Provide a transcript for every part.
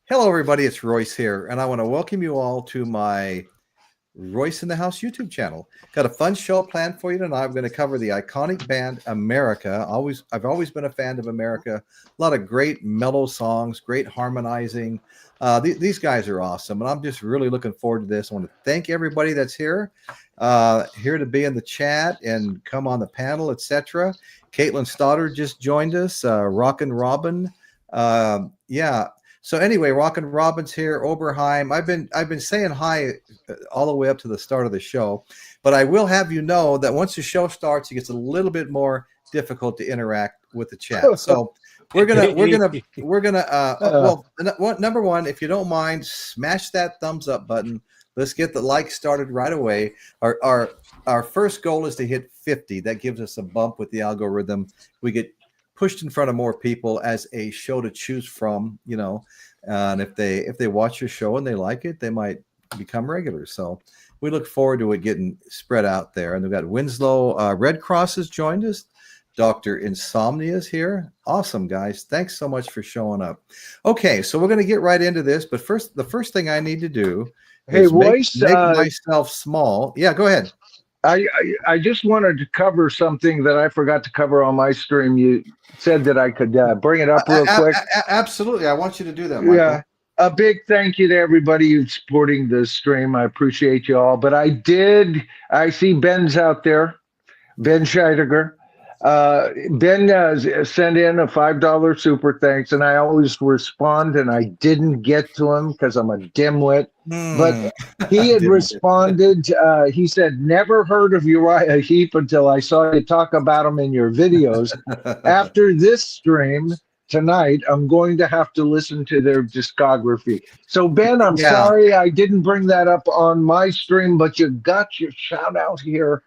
Hello, everybody. It's Royce here, and I want to welcome you all to my Royce in the House YouTube channel. Got a fun show planned for you tonight. I'm going to cover the iconic band America. I've always been a fan of America. A lot of great mellow songs, great harmonizing. These guys are awesome, and I'm just really looking forward to this. I want to thank everybody that's here to be in the chat and come on the panel, etc. Caitlin Stoddard just joined us. Rockin' Robin, yeah. So anyway, Rockin' Robin's here. Oberheim. I've been saying hi all the way up to the start of the show, but I will have you know that once the show starts, it gets a little bit more difficult to interact with the chat. So number one, if you don't mind, smash that thumbs up button. Let's get the like started right away. Our first goal is to hit 50. That gives us a bump with the algorithm. We get pushed in front of more people as a show to choose from, and if they watch your show and they like it, they might become regulars. So we look forward to it getting spread out there. And we've got Winslow Red Cross has joined us. Dr. Insomnia is here. Awesome, guys. Thanks so much for showing up. Okay, so we're going to get right into this. But the first thing I need to do is Royce, make myself small. Yeah, go ahead. I just wanted to cover something that I forgot to cover on my stream. You said that I could bring it up real quick. Absolutely. I want you to do that, Michael. Yeah. A big thank you to everybody who's supporting the stream. I appreciate you all. But I see Ben's out there, Ben Scheidegger. Ben sent in a $5 super thanks, and I always respond, and I didn't get to him because I'm a dimwit. But he had responded. He said, "Never heard of Uriah Heep until I saw you talk about him in your videos. After this stream tonight, I'm going to have to listen to their discography." So Ben, I'm sorry I didn't bring that up on my stream, but you got your shout out here.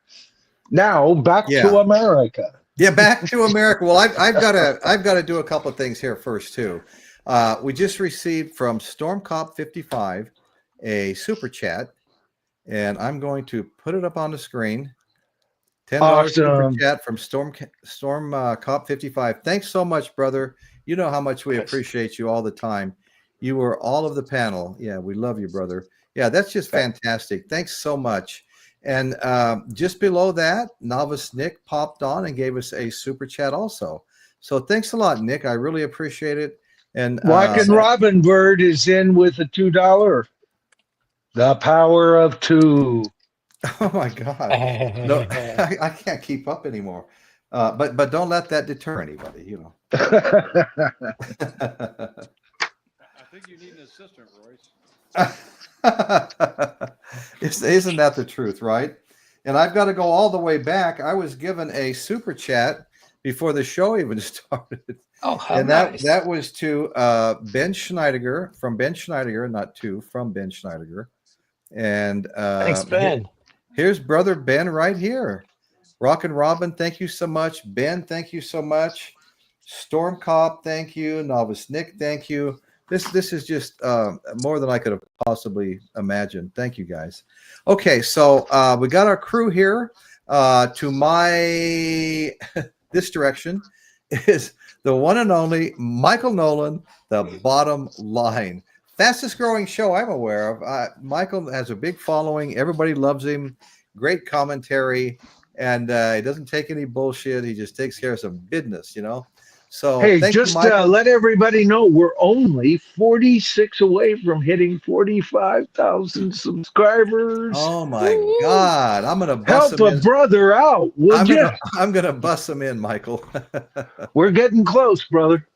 Now back to America. Yeah, back to America. Well, I've got to do a couple of things here first too. We just received from Stormcop 55 a super chat, and I'm going to put it up on the screen. $10 super chat from Stormcop 55. Thanks so much, brother. You know how much we appreciate you all the time. You were all of the panel. Yeah, we love you, brother. Yeah, that's just fantastic. Thanks so much. And just below that, Novice Nick popped on and gave us a super chat also. So thanks a lot, Nick. I really appreciate it. And Rockin' Robin Bird is in with a $2. The power of two. Oh my God! No, I can't keep up anymore. But don't let that deter anybody. I think you need an assistant, Royce. Isn't that the truth, right? And I've got to go all the way back. I was given a super chat before the show even started. Oh, how and nice. that was to Ben Schneidiger, from Ben Schneidiger, not to, from Ben Schneidiger. And thanks, Ben. Here's brother Ben right here. Rockin' Robin, thank you so much. Ben, thank you so much. Stormcop, thank you. Novice Nick, thank you. This is just more than I could have possibly imagined. Thank you, guys. Okay, so we got our crew here. To my this direction is the one and only Michael Nolan, the bottom line. Fastest growing show I'm aware of. Michael has a big following. Everybody loves him. Great commentary. And he doesn't take any bullshit. He just takes care of some business, So hey, just let everybody know we're only 46 away from hitting 45,000 subscribers. Oh my God! I'm gonna bust help a brother out. I'm gonna bust them in, Michael. We're getting close, brother.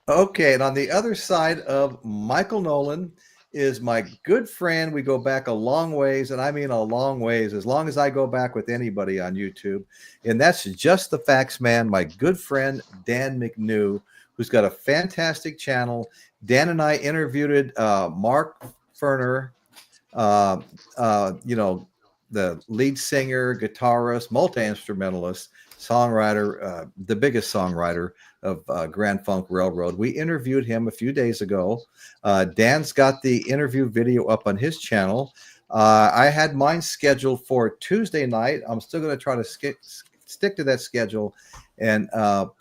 Okay, and on the other side of Michael Nolan is my good friend. We go back a long ways, and I mean a long ways, as long as I go back with anybody on YouTube. And that's Just the Facts Man, my good friend, Dan McNew, who's got a fantastic channel. Dan and I interviewed Mark Ferner, the lead singer, guitarist, multi-instrumentalist, songwriter, the biggest songwriter of Grand Funk Railroad. We interviewed him a few days ago. Dan's got the interview video up on his channel. I had mine scheduled for Tuesday night. I'm still going to try to stick to that schedule and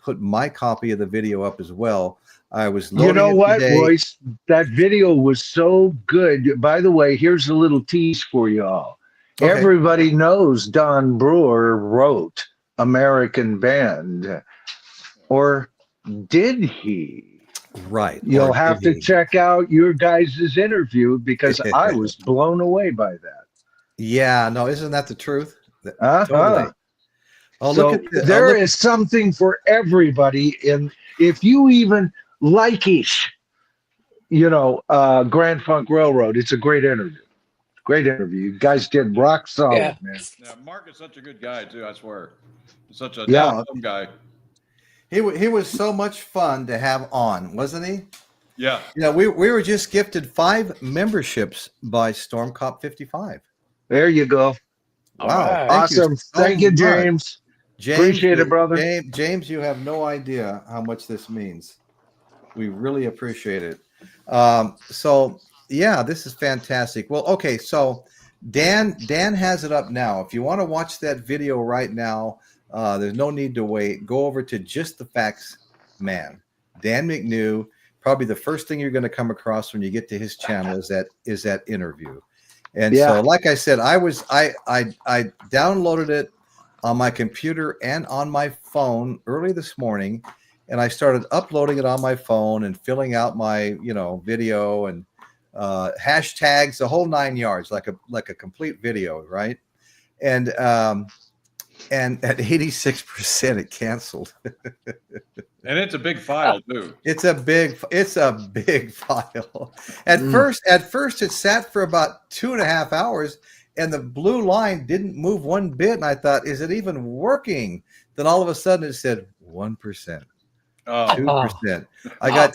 put my copy of the video up as well. I was You loading know it what, today. Royce? That video was so good. By the way, here's a little tease for you all. Okay. Everybody knows Don Brewer wrote American Band, or did he? Right. Or You'll did have to he? check out your guys' interview because I was blown away by that. Yeah, no, isn't that the truth? Uh-huh. Totally. Oh, look So at the there look. is something for everybody. And if you even like-ish, Grand Funk Railroad, it's a great interview. Great interview. You guys did rock Yeah. solid, man. Yeah, Mark is such a good guy too. I swear, such a down Yeah. home guy. He was so much fun to have on, wasn't he? Yeah, You know, we were just gifted 5 memberships by Storm Cop 55. There you go. All Wow, right. thank you Awesome. so Thank you, much. James. James, Appreciate it, brother. James, you have no idea how much this means. We really appreciate it. So yeah, this is fantastic. Well, okay, so Dan has it up now. If you want to watch that video right now, there's no need to wait. Go over to Just the Facts Man, Dan McNew. Probably the first thing you're going to come across when you get to his channel is that interview. And so, like I said, I downloaded it on my computer and on my phone early this morning, and I started uploading it on my phone and filling out my video and hashtags, the whole 9 yards, like a complete video, right? And at 86% it canceled. and it's a big file too. It's a big file. At first it sat for about 2.5 hours, and the blue line didn't move one bit. And I thought, is it even working? Then all of a sudden it said 1%, Oh, 2%. I got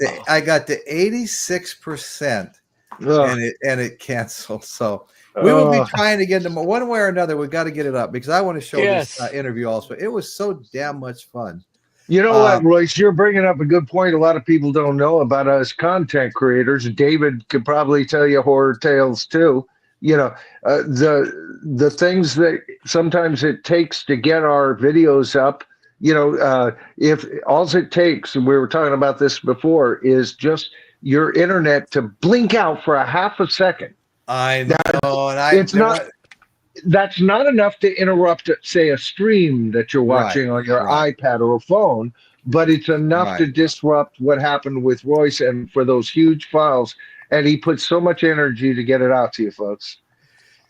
to 86%, and it canceled. So we will be trying to get them one way or another. We've got to get it up because I want to show this interview also. It was so damn much fun. You know what, Royce? You're bringing up a good point. A lot of people don't know about us content creators. David could probably tell you horror tales too. The things that sometimes it takes to get our videos up. If all it takes, and we were talking about this before, is just your internet to blink out for a half a second. I know, and that's not enough to interrupt, say, a stream that you're watching on your iPad or a phone, but it's enough to disrupt what happened with Royce and for those huge files. And he put so much energy to get it out to you, folks.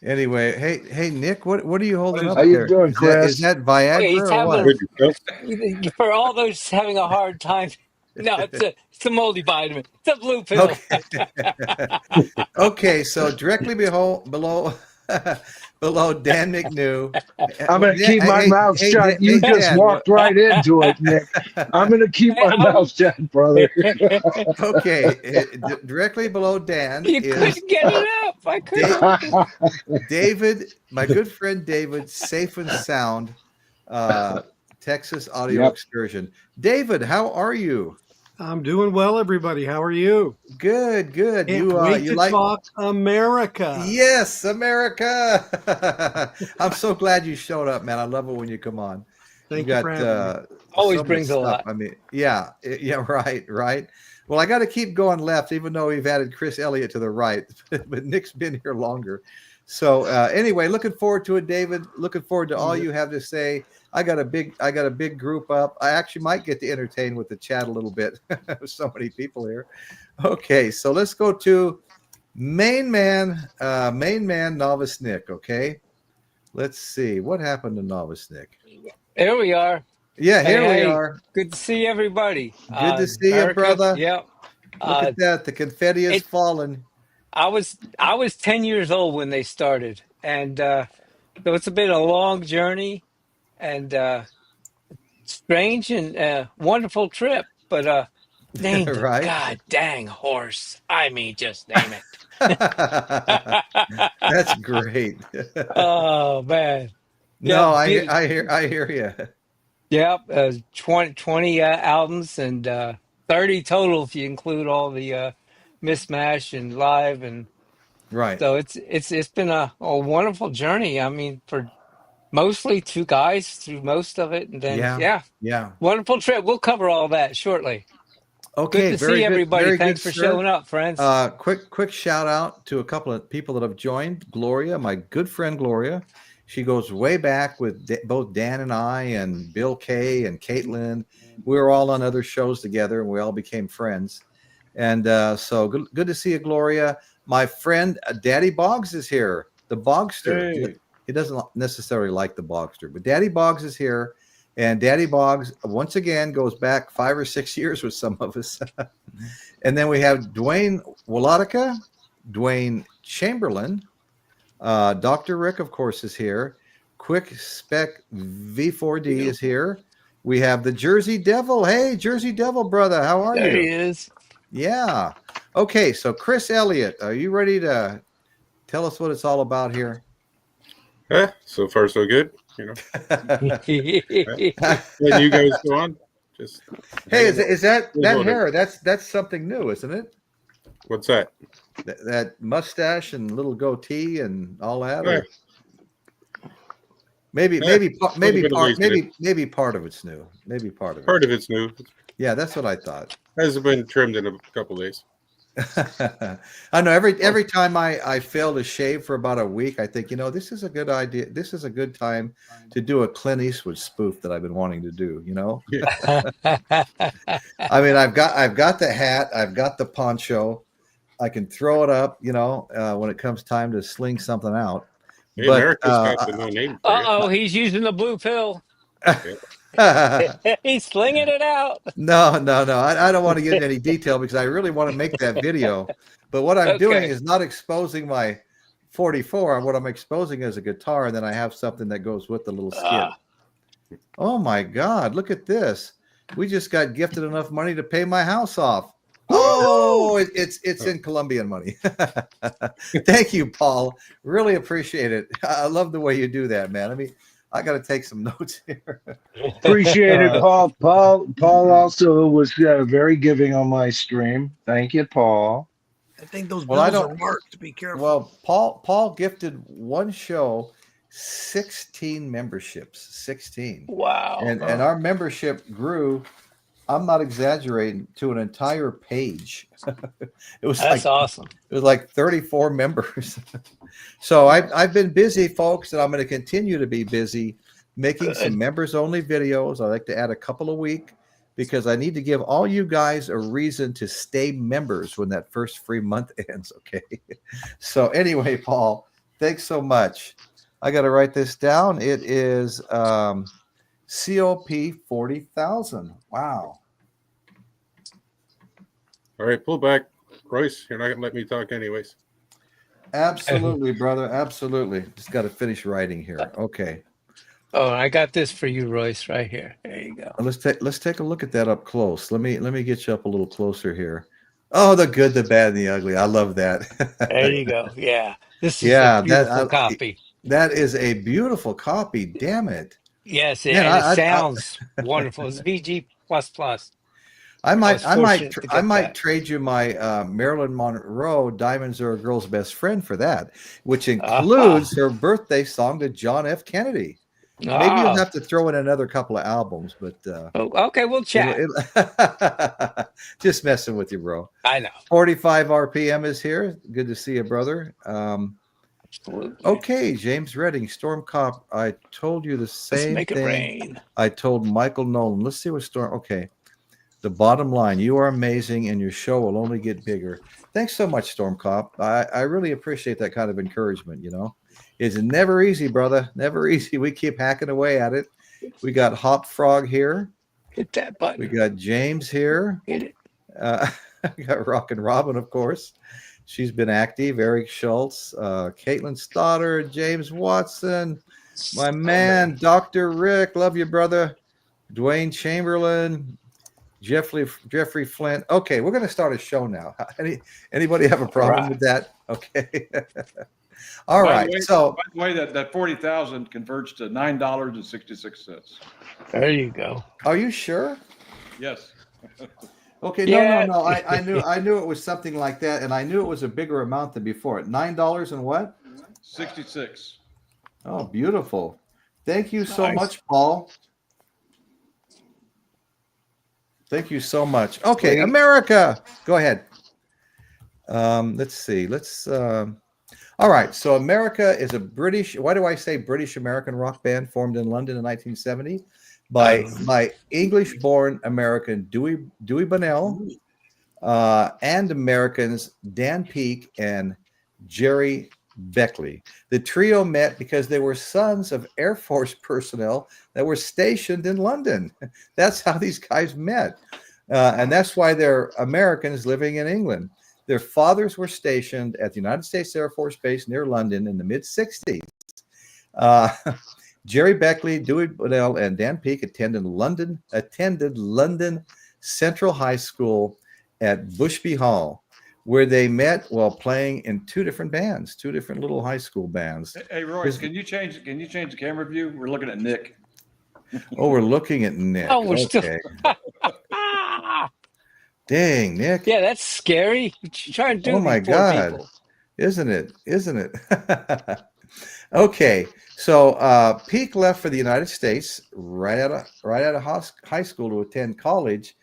Anyway, hey, Nick, what are you holding up? How you doing, Chris? Is that Viagra He's or what? for all those having a hard time. No, it's a multivitamin. It's a blue pill. Okay, so directly below below Dan McNew. I'm going to keep my mouth shut. You just Dan, walked right into it, Nick. I'm going to keep my mouth shut, brother. Okay, directly below Dan You couldn't get it up. I couldn't. David, my good friend David, Safe and Sound, Texas Audio Excursion. David, how are you? I'm doing well, everybody. How are you? Good. Can't wait to talk America. Yes, America. I'm so glad you showed up, man. I love it when you come on. Thank you for having me. Always so brings a lot. I mean, yeah, right. Well, I got to keep going left, even though we've added Chris Elliott to the right, but Nick's been here longer. So anyway, looking forward to it, David. Looking forward to all you have to say. I got a big group up. I actually might get to entertain with the chat a little bit. So many people here. Okay, so let's go to main man Novice Nick. Okay, let's see what happened to Novice Nick. Here we are. Yeah, here we are. Good to see everybody. Good to see you, brother. Yep. Look at that. The confetti is falling. I was 10 years old when they started, and so it's been a long journey and strange and wonderful trip. But name the god dang horse. I mean, just name it. That's great. Oh man. No, yeah, I hear you. Yep, 20 albums and 30 total if you include all the mismatch and live and So it's been a wonderful journey. I mean, for mostly two guys through most of it, and then yeah, wonderful trip. We'll cover all that shortly. Okay, Good to very see good, everybody. very good, Thanks for sir. showing up, friends. Quick shout out to a couple of people that have joined. Gloria, my good friend Gloria. She goes way back with both Dan and I and Bill Kay and Caitlin. We were all on other shows together and we all became friends. And so good to see you, Gloria. My friend Daddy Boggs is here. The Bogster. Hey. He doesn't necessarily like the Bogster, but Daddy Boggs is here. And Daddy Boggs, once again, goes back 5 or 6 years with some of us. And then we have Dwayne Wolotica, Dwayne Chamberlain. Dr. Rick, of course, is here. Quick Spec V4D is here. We have the Jersey Devil. Hey, Jersey Devil, brother. How are you? There he is. Yeah. Okay, so Chris Elliott, are you ready to tell us what it's all about here? So far so good, you know. Hey, When you guys go on, just is that hair? That's something new, isn't it? what's that? That mustache and little goatee and all that. Or maybe part of it's new. Maybe part of it. Part of it's new. Yeah, that's what I thought. Hasn't been trimmed in a couple days. I know every time I fail to shave for about a week, I think, this is a good idea. This is a good time to do a Clint Eastwood spoof that I've been wanting to do, Yeah. I mean, I've got the hat, I've got the poncho. I can throw it up, when it comes time to sling something out. Hey, But America's got the no name for you. Uh-oh, he's using the blue pill. He's slinging it out. No. I don't want to get into any detail because I really want to make that video. But what I'm doing is not exposing my 44. What I'm exposing is a guitar, and then I have something that goes with the little skit. Oh my God! Look at this. We just got gifted enough money to pay my house off. Oh, it's in Colombian money. Thank you, Paul. Really appreciate it. I love the way you do that, man. I mean, I got to take some notes here. Appreciate it, Paul. Paul also was very giving on my stream. Thank you, Paul. I think those bills are marked. Be careful. Well, Paul gifted one show 16 memberships. 16. Wow. And our membership grew. I'm not exaggerating, to an entire page. That's awesome. It was like 34 members. So I've been busy, folks, and I'm going to continue to be busy making some members only videos. I like to add a couple a week because I need to give all you guys a reason to stay members when that first free month ends. Okay. So anyway, Paul, thanks so much. I got to write this down. It is COP 40,000. Wow. All right, pull back, Royce. You're not gonna let me talk anyways. Absolutely, brother. Absolutely. Just got to finish writing here. Okay. Oh, I got this for you, Royce, right here. There you go. Let's take a look at that up close. Let me get you up a little closer here. Oh, the good, the bad, and the ugly. I love that. There you go. Yeah. This is a beautiful copy. That is a beautiful copy. Damn it. Yes, and it sounds wonderful. It's VG++. I might trade you my Marilyn Monroe "Diamonds Are a Girl's Best Friend" for that, which includes her birthday song to John F. Kennedy. Maybe you'll have to throw in another couple of albums, but okay, we'll chat. Just messing with you, bro. I know. 45 RPM is here. Good to see you, brother. Okay, James Redding, Storm Cop. I told you the same Let's make thing. It rain. I told Michael Nolan. Let's see what Storm. Okay. The bottom line, you are amazing, and your show will only get bigger. Thanks so much, Storm Cop. I really appreciate that kind of encouragement. It's never easy, brother. Never easy. We keep hacking away at it. We got Hop Frog here. Hit that button. We got James here. Hit it. We got Rockin' Robin, of course. She's been active. Eric Schultz, Caitlin Stoddard, James Watson, my man, Dr. Rick. Love you, brother. Dwayne Chamberlain. Jeffrey Flint. Okay, we're going to start a show now. Anybody have a problem with that? Okay. All right. So, by the way, that 40,000 converts to $9.66. There you go. Are you sure? Yes. Okay. No. I knew it was something like that, and I knew it was a bigger amount than before. $9 and what? 66. Oh, beautiful. Thank you so much, Paul. Thank you so much. Okay, Wait. America. Go ahead. Let's see. All right. So America is a British. Why do I say British American rock band formed in London in 1970 by English-born American Dewey Bunnell and Americans Dan Peake and Jerry Beckley. The trio met because they were sons of Air Force personnel that were stationed in London. That's how these guys met. And that's why they're Americans living in England. Their fathers were stationed at the United States Air Force Base near London in the mid-60s. Jerry Beckley, Dewey Bunnell, and Dan Peake attended London Central High School at Bushby Hall, where they met while playing in two different bands, two different little high school bands. Hey, Royce, can you change the camera view? We're looking at Nick. Oh, we're looking at Nick. Oh, we're okay. Dang, Nick. Yeah, that's scary. What you trying to do? Oh my God. People? Isn't it? Okay. So Peake left for the United States right out of high school to attend college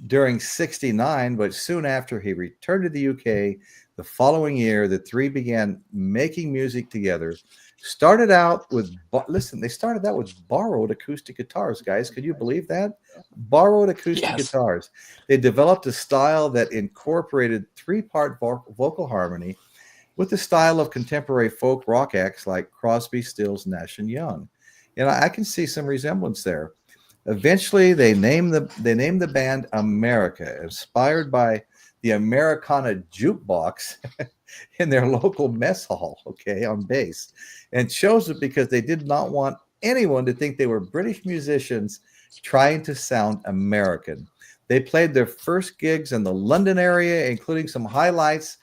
during '69, but soon after he returned to the UK the following year, the three began making music together. They started out with borrowed acoustic guitars, guys. Could you believe that? Borrowed acoustic guitars. They developed a style that incorporated three-part vocal harmony with the style of contemporary folk rock acts like Crosby, Stills, Nash and Young. And I can see some resemblance there. Eventually, they named the band America, inspired by the Americana jukebox in their local mess hall, on bass, and chose it because they did not want anyone to think they were British musicians trying to sound American. They played their first gigs in the London area, including some highlights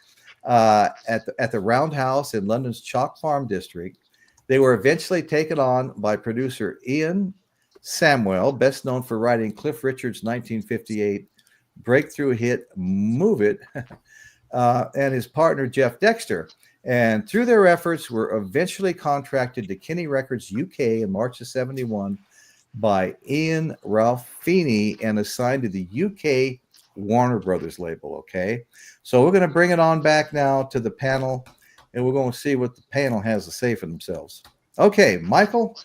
at the Roundhouse in London's Chalk Farm district. They were eventually taken on by producer Ian Samwell, best known for writing Cliff Richard's 1958 breakthrough hit Move It, and his partner Jeff Dexter. And through their efforts, were eventually contracted to Kinney Records UK in March of '71 by Ian Ralph Feeney and assigned to the UK Warner Brothers label. Okay, so we're going to bring it on back now to the panel, and we're going to see what the panel has to say for themselves. Okay, Michael.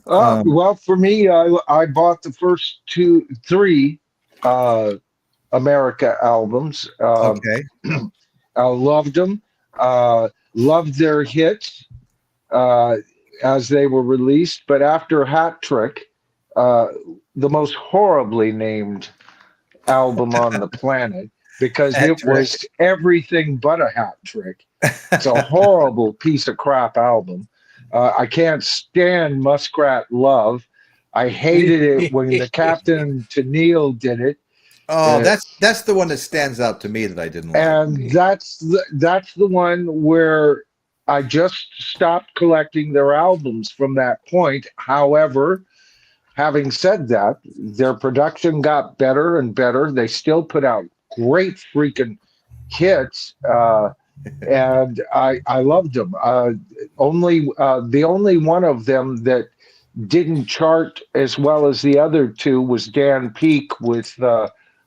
Well, for me, I bought the first three America albums. Okay. I loved them. Loved their hits as they were released. But after Hat Trick, the most horribly named album on the planet, because it was everything but a hat trick. It's a horrible piece of crap album. I can't stand Muskrat Love. I hated it when the Captain to Neil did it. Oh, that's the one that stands out to me that I didn't like. And that's the one where I just stopped collecting their albums from that point. However, having said that, their production got better and better. They still put out great freaking hits. And I loved them. The only one of them that didn't chart as well as the other two was Dan Peake with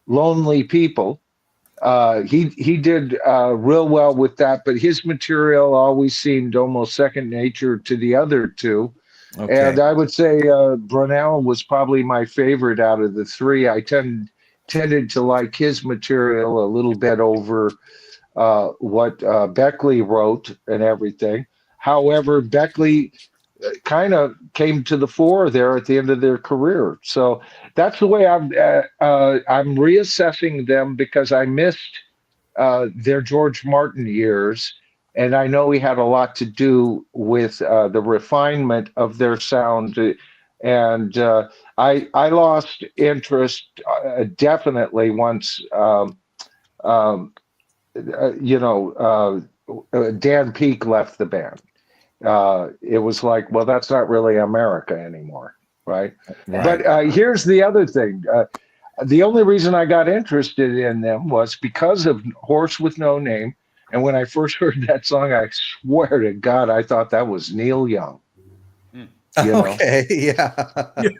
Lonely People. He did real well with that, but his material always seemed almost second nature to the other two. Okay. And I would say Brunel was probably my favorite out of the three. I tended to like his material a little bit over what Beckley wrote and everything. However, Beckley kind of came to the fore there at the end of their career. So that's the way I'm reassessing them, because I missed their George Martin years. And I know he had a lot to do with the refinement of their sound. And I lost interest definitely once Dan Peake left the band. It was like, well, that's not really America anymore, right? But here's the other thing. The only reason I got interested in them was because of Horse with No Name. And when I first heard that song, I swear to God, I thought that was Neil Young. You know, Okay, yeah.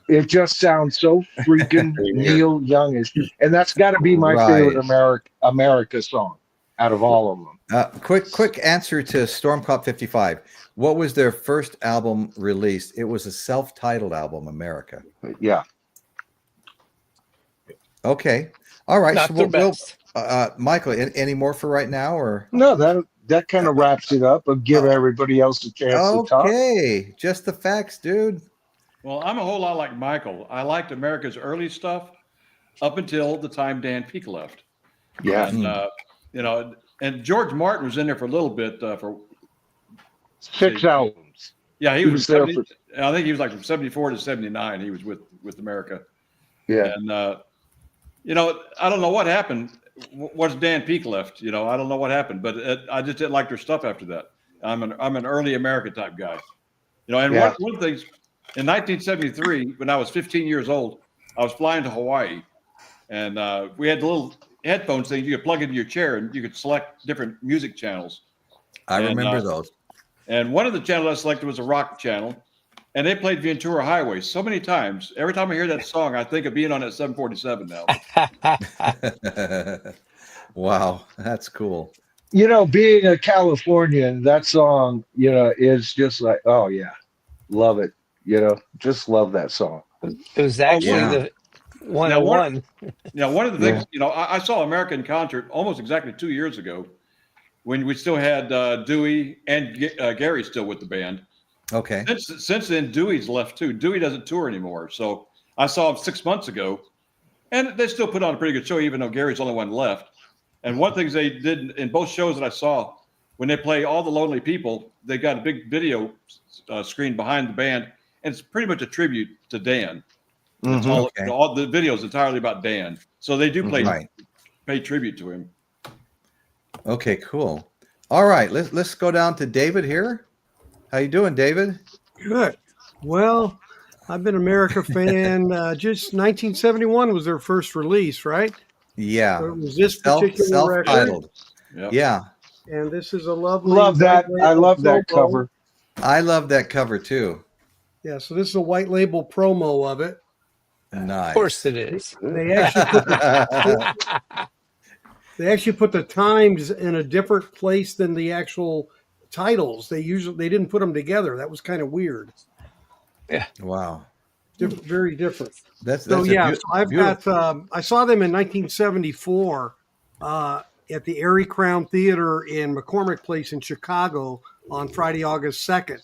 it just sounds so freaking Neil Youngish, and that's got to be my favorite Right. America song out of all of them. Quick answer to Storm Cop 55. What was their first album released? It was a self-titled album, America. Yeah. Okay. All right. Not So their we'll best. Michael, any more for right now, or No, that kind of wraps it up, but give everybody else a chance to talk. okay? Just the facts, dude. Well, I'm a whole lot like Michael. I liked America's early stuff up until the time Dan Peek left. Yeah. And, and George Martin was in there for a little bit for 6 albums. Yeah, He was there for. I think he was like from 74 to 79. He was with America. Yeah. And I don't know what happened. Once Dan Peek left, I don't know what happened, but I just didn't like their stuff after that. I'm an early America type guy, and one of the things in 1973, when I was 15 years old, I was flying to Hawaii, and we had the little headphones thing you could plug into your chair and you could select different music channels. I remember those. And one of the channels I selected was a rock channel, and they played Ventura Highway so many times. Every time I hear that song, I think of being on that 747 now. Wow, that's cool. Being a Californian, that song, is just like, oh yeah, love it. Just love that song. It was actually the 101. One of the things, I saw America in concert almost exactly 2 years ago when we still had Dewey and Gary still with the band. Okay. Since then, Dewey's left too. Dewey doesn't tour anymore. So I saw him 6 months ago, and they still put on a pretty good show, even though Gary's the only one left. And one of the things they did in both shows that I saw, when they play All the Lonely People, they got a big video screen behind the band, and it's pretty much a tribute to Dan. It's all the videos entirely about Dan. So they do pay tribute to him. Okay, cool. All right, let's go down to David here. How you doing, David? Good. Well, I've been an America fan. Just 1971 was their first release, right? Yeah. So it was this particular record. Self-titled. Yep. Yeah. And this is a lovely. Love that. I love that cover. I love that cover too. Yeah. So this is a white label promo of it. Nice. Of course it is. They actually put the times in a different place than the actual titles. They didn't put them together. That was kind of weird. Yeah. Wow. Very different. That's so I've got. I saw them in 1974 at the Erie Crown Theater in McCormick Place in Chicago on Friday, August 2nd.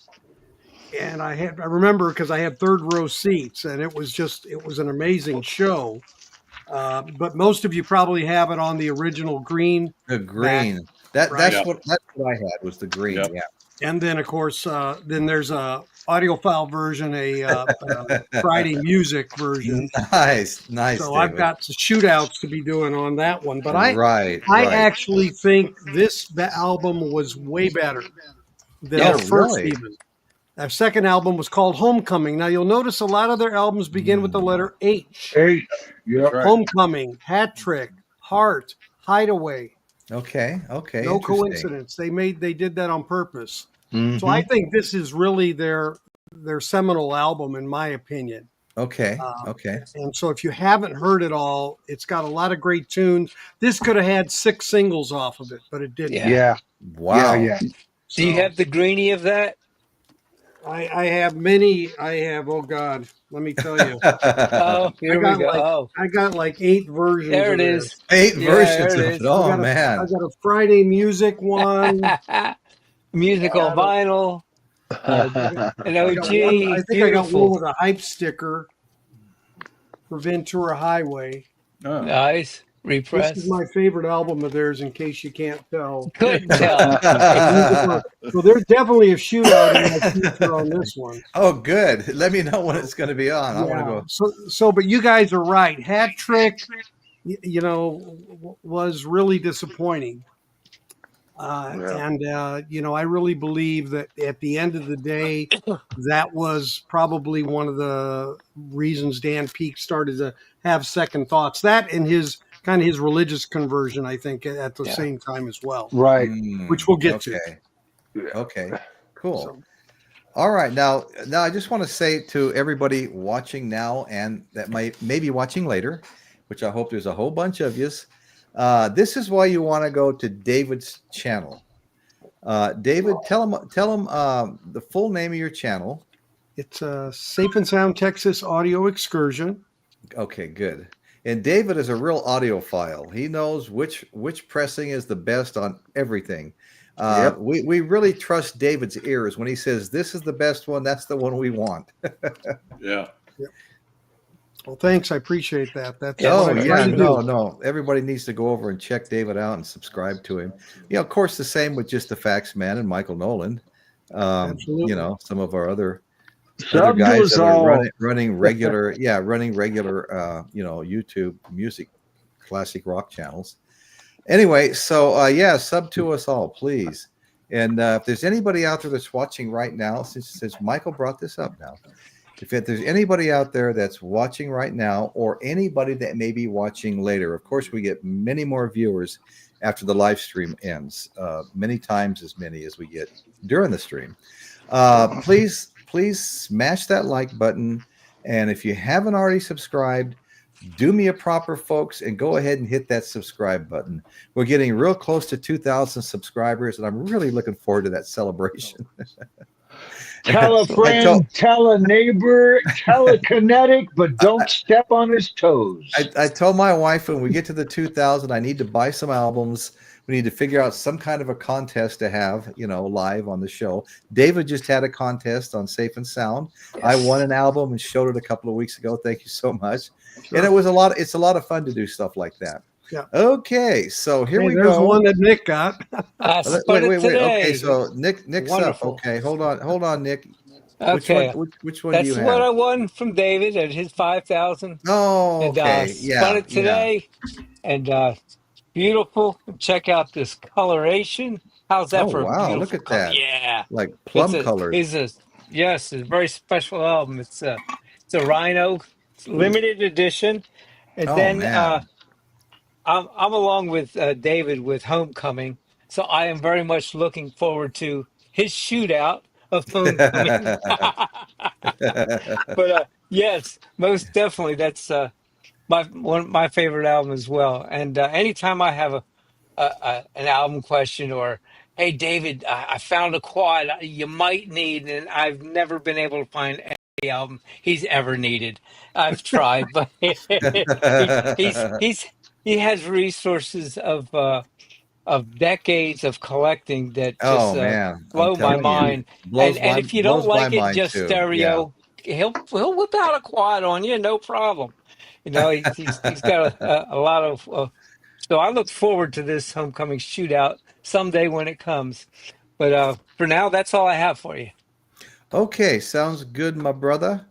And I remember because I had third row seats, and it was an amazing show. But most of you probably have it on the original green. The green. That's what I had was the green. Yep. Yeah. And then of course, then there's a audiophile version, a Friday music version. Nice. So David. I've got shootouts to be doing on that one. But I actually think this album was way better than the first even. Their second album was called Homecoming. Now you'll notice a lot of their albums begin with the letter H. Yep. Homecoming, Hat Trick, Heart, Hideaway. Okay. No coincidence. They did that on purpose. Mm-hmm. So I think this is really their seminal album, in my opinion. Okay. And so if you haven't heard it all, it's got a lot of great tunes. This could have had 6 singles off of it, but it didn't. Yeah. Wow. Yeah. Do you have the greenie of that? I have many. Oh God, let me tell you. Here we go. I got like 8 versions. There it is. 8 versions of it. Oh man. I got a Friday music one. Musical vinyl. An OG. I think I got one with a hype sticker for Ventura Highway. Oh. Nice. Repress. This is my favorite album of theirs, in case you can't tell. Couldn't tell. So there's definitely a shootout in my future on this one. Oh, good. Let me know when it's going to be on. I want to go. So, but you guys are right. Hat Trick, was really disappointing. And I really believe that at the end of the day, that was probably one of the reasons Dan Peek started to have second thoughts. That and his religious conversion, I think, at the same time as well. Right. Which we'll get to. Okay. Cool. All right, now I just want to say to everybody watching now and that may be watching later, which I hope there's a whole bunch of yous. This is why you want to go to David's channel. David, tell him the full name of your channel. It's a Safe and Sound Texas audio excursion. Okay, good. And David is a real audiophile. He knows which pressing is the best on everything. Yep. We really trust David's ears when he says this is the best one. That's the one we want. Yeah. Well, thanks. I appreciate that. That's Yeah, what I'm trying to do. No. Everybody needs to go over and check David out and subscribe to him. Of course, the same with Just the Facts Man and Michael Nolan. Absolutely. Some of our other Sub to guys us that are all. running regular, YouTube music, classic rock channels. Anyway, so sub to us all, please. And if there's anybody out there that's watching right now, since Michael brought this up now, if there's anybody out there that's watching right now, or anybody that may be watching later, of course, we get many more viewers after the live stream ends, many times as many as we get during the stream. Please smash that like button. And if you haven't already subscribed, do me a proper, folks, and go ahead and hit that subscribe button. We're getting real close to 2,000 subscribers, and I'm really looking forward to that celebration. Tell a friend, tell a neighbor, tell a kinetic, but don't step on his toes. I told my wife when we get to the 2,000, I need to buy some albums. We need to figure out some kind of a contest to have, live on the show. David just had a contest on Safe and Sound. Yes. I won an album and showed it a couple of weeks ago. Thank you so much. Sure. And it's a lot of fun to do stuff like that. Yeah. Okay, so here we There's go. one that Nick got. Wait. Okay, so Nick's Wonderful. up. Okay, hold on, Nick. Okay. Which one do you That's have? what I won from David at his 5,000. Oh, And okay. spun it today. And beautiful. Check out this coloration. How's that Oh, for a wow, look beautiful at color? that. Yeah. Like plum colored. Yes, it's a very special album. It's a Rhino. It's limited edition. And Oh, then man. I'm along with David with Homecoming. So I am very much looking forward to his shootout of Homecoming. But yes, most definitely. That's my favorite album as well. And anytime I have an album question, or hey David, I found a quad you might need, and I've never been able to find any album he's ever needed. I've tried, but he has resources of decades of collecting that just Oh, man, I'm blow my telling you, mind. And if you don't blows my like it mind just too. Yeah. stereo, he'll whip out a quad on you, no problem. He's got a lot of. So I look forward to this homecoming shootout someday when it comes. But for now, that's all I have for you. Okay, sounds good, my brother.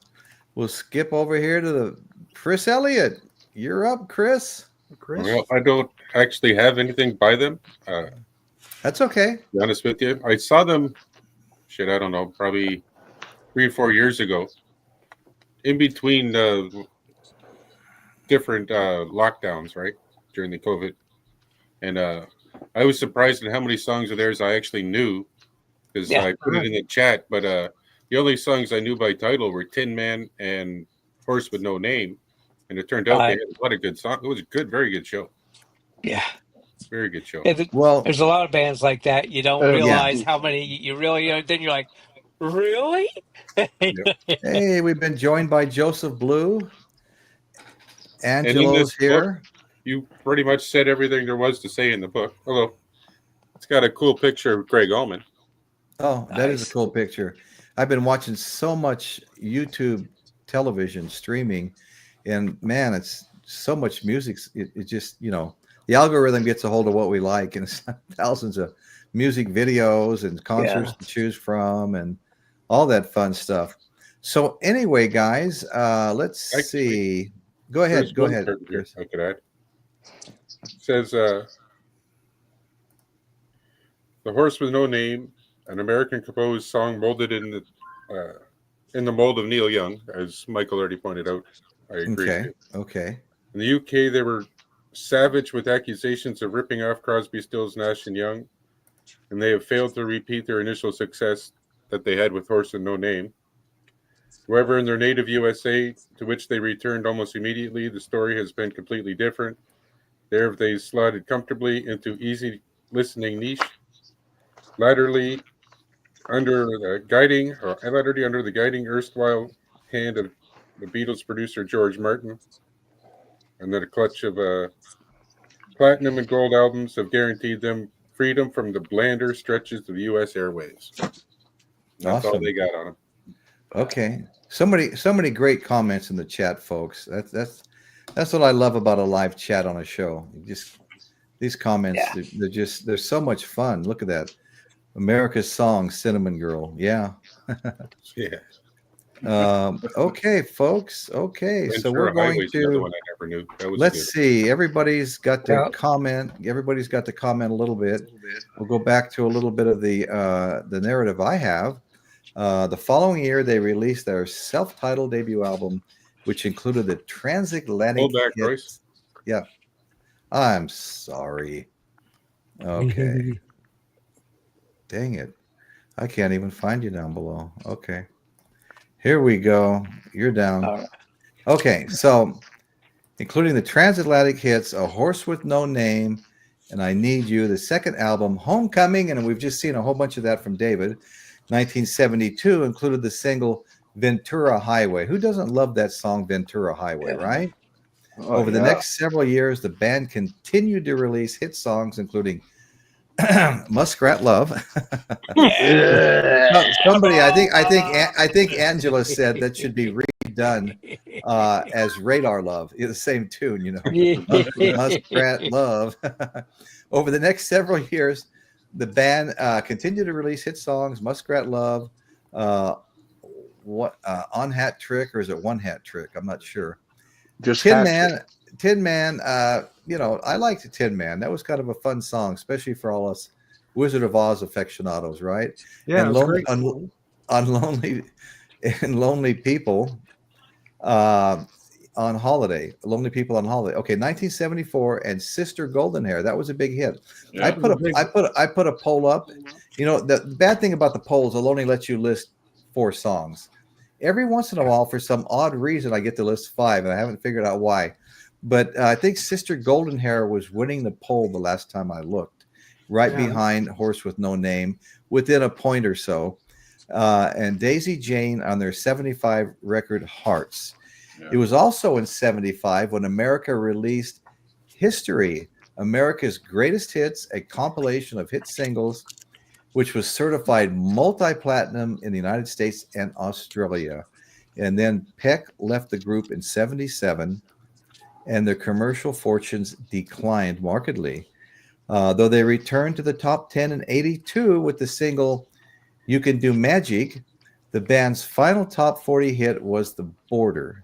We'll skip over here to the Chris Elliott. You're up, Chris. Chris? Well, I don't actually have anything by them. That's okay. To be honest with you, I saw them. I don't know, probably 3 or 4 years ago, in between different lockdowns, right, during the COVID. And I was surprised at how many songs of theirs I actually knew, because I put it in the chat. But the only songs I knew by title were Tin Man and Horse with No Name. And it turned out they had a lot of good songs. It was a very good show. Yeah. Very good show. Yeah, there's a lot of bands like that. You don't realize how many you really, then you're like, really? Hey, we've been joined by Joseph Blue. Angelo's here. Book, you pretty much said everything there was to say in the book. Although it's got a cool picture of Greg Allman. Oh, that is a cool picture. I've been watching so much YouTube television streaming, and man, it's so much music. It just, the algorithm gets a hold of what we like, and it's thousands of music videos and concerts to choose from and all that fun stuff. So anyway, guys, let's see. Go ahead. Chris. I could add. It says, The Horse with No Name, an American composed song molded in the mold of Neil Young, as Michael already pointed out. I agree. Okay. In the UK, they were savage with accusations of ripping off Crosby, Stills, Nash & Young, and they have failed to repeat their initial success that they had with Horse with No Name. However, in their native USA, to which they returned almost immediately, the story has been completely different. There they slotted comfortably into easy listening niche, laterally under the guiding erstwhile hand of the Beatles producer George Martin, and then a clutch of platinum and gold albums have guaranteed them freedom from the blander stretches of the U.S. airwaves. That's all Awesome. they got on them. Okay. So many great comments in the chat, folks. That's what I love about a live chat on a show. These comments, they're so much fun. Look at that. America's Song, Cinnamon Girl. Yeah. Yeah. Okay, folks. Okay. So Ventura we're going Highway's another to one I never knew. That was let's good. see. Everybody's got to Yeah. comment. Everybody's got to comment a little bit. We'll go back to a little bit of the narrative I have. The following year, they released their self-titled debut album, which included the transatlantic Hold back, hits. Royce. Yeah. I'm sorry. Okay. Dang it. I can't even find you down below. Okay. Here we go. You're down. All right. Okay. So, including the transatlantic hits, A Horse with No Name, and I Need You, the second album, Homecoming, and we've just seen a whole bunch of that from David. 1972 included the single Ventura Highway. Who doesn't love that song, Ventura Highway, right? Over the next several years, the band continued to release hit songs, including Muskrat Love. Somebody, I think Angela said that should be redone as Radar Love. It's the same tune, you know. Muskrat Love. Over the next several years, the band continued to release hit songs, Muskrat Love, On Hat Trick, or is it One Hat Trick? I'm not sure. Just Tin Man, you know, I liked the Tin Man. That was kind of a fun song, especially for all us Wizard of Oz aficionados, right? Yeah, and it's great. Lonely People on Holiday. Lonely People on Holiday. Okay, 1974 and Sister Golden Hair. That was a big hit. Yeah. I put a poll up. You know, the bad thing about the polls, they'll only let you list 4 songs. Every once in a while, for some odd reason, I get to list 5, and I haven't figured out why. But I think Sister Golden Hair was winning the poll the last time I looked, right behind Horse with No Name, within a point or so. And Daisy Jane on their 75 record, Hearts. Yeah. It was also in 75 when America released History, America's Greatest Hits, a compilation of hit singles, which was certified multi-platinum in the United States and Australia. And then Peck left the group in 77, and their commercial fortunes declined markedly. Though they returned to the top 10 in 82 with the single You Can Do Magic, the band's final top 40 hit was The Border,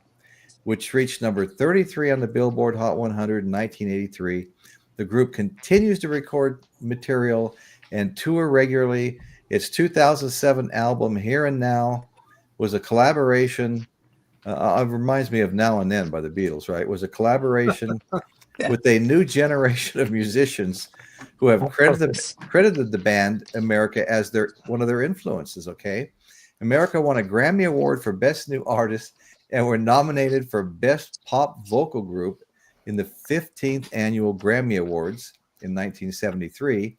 which reached number 33 on the Billboard Hot 100 in 1983. The group continues to record material and tour regularly. Its 2007 album, Here and Now, was a collaboration. It reminds me of Now and Then by the Beatles, right? It was a collaboration with a new generation of musicians who have credited the band America as one of their influences, okay? America won a Grammy Award for Best New Artist and were nominated for Best Pop Vocal Group in the 15th Annual Grammy Awards in 1973.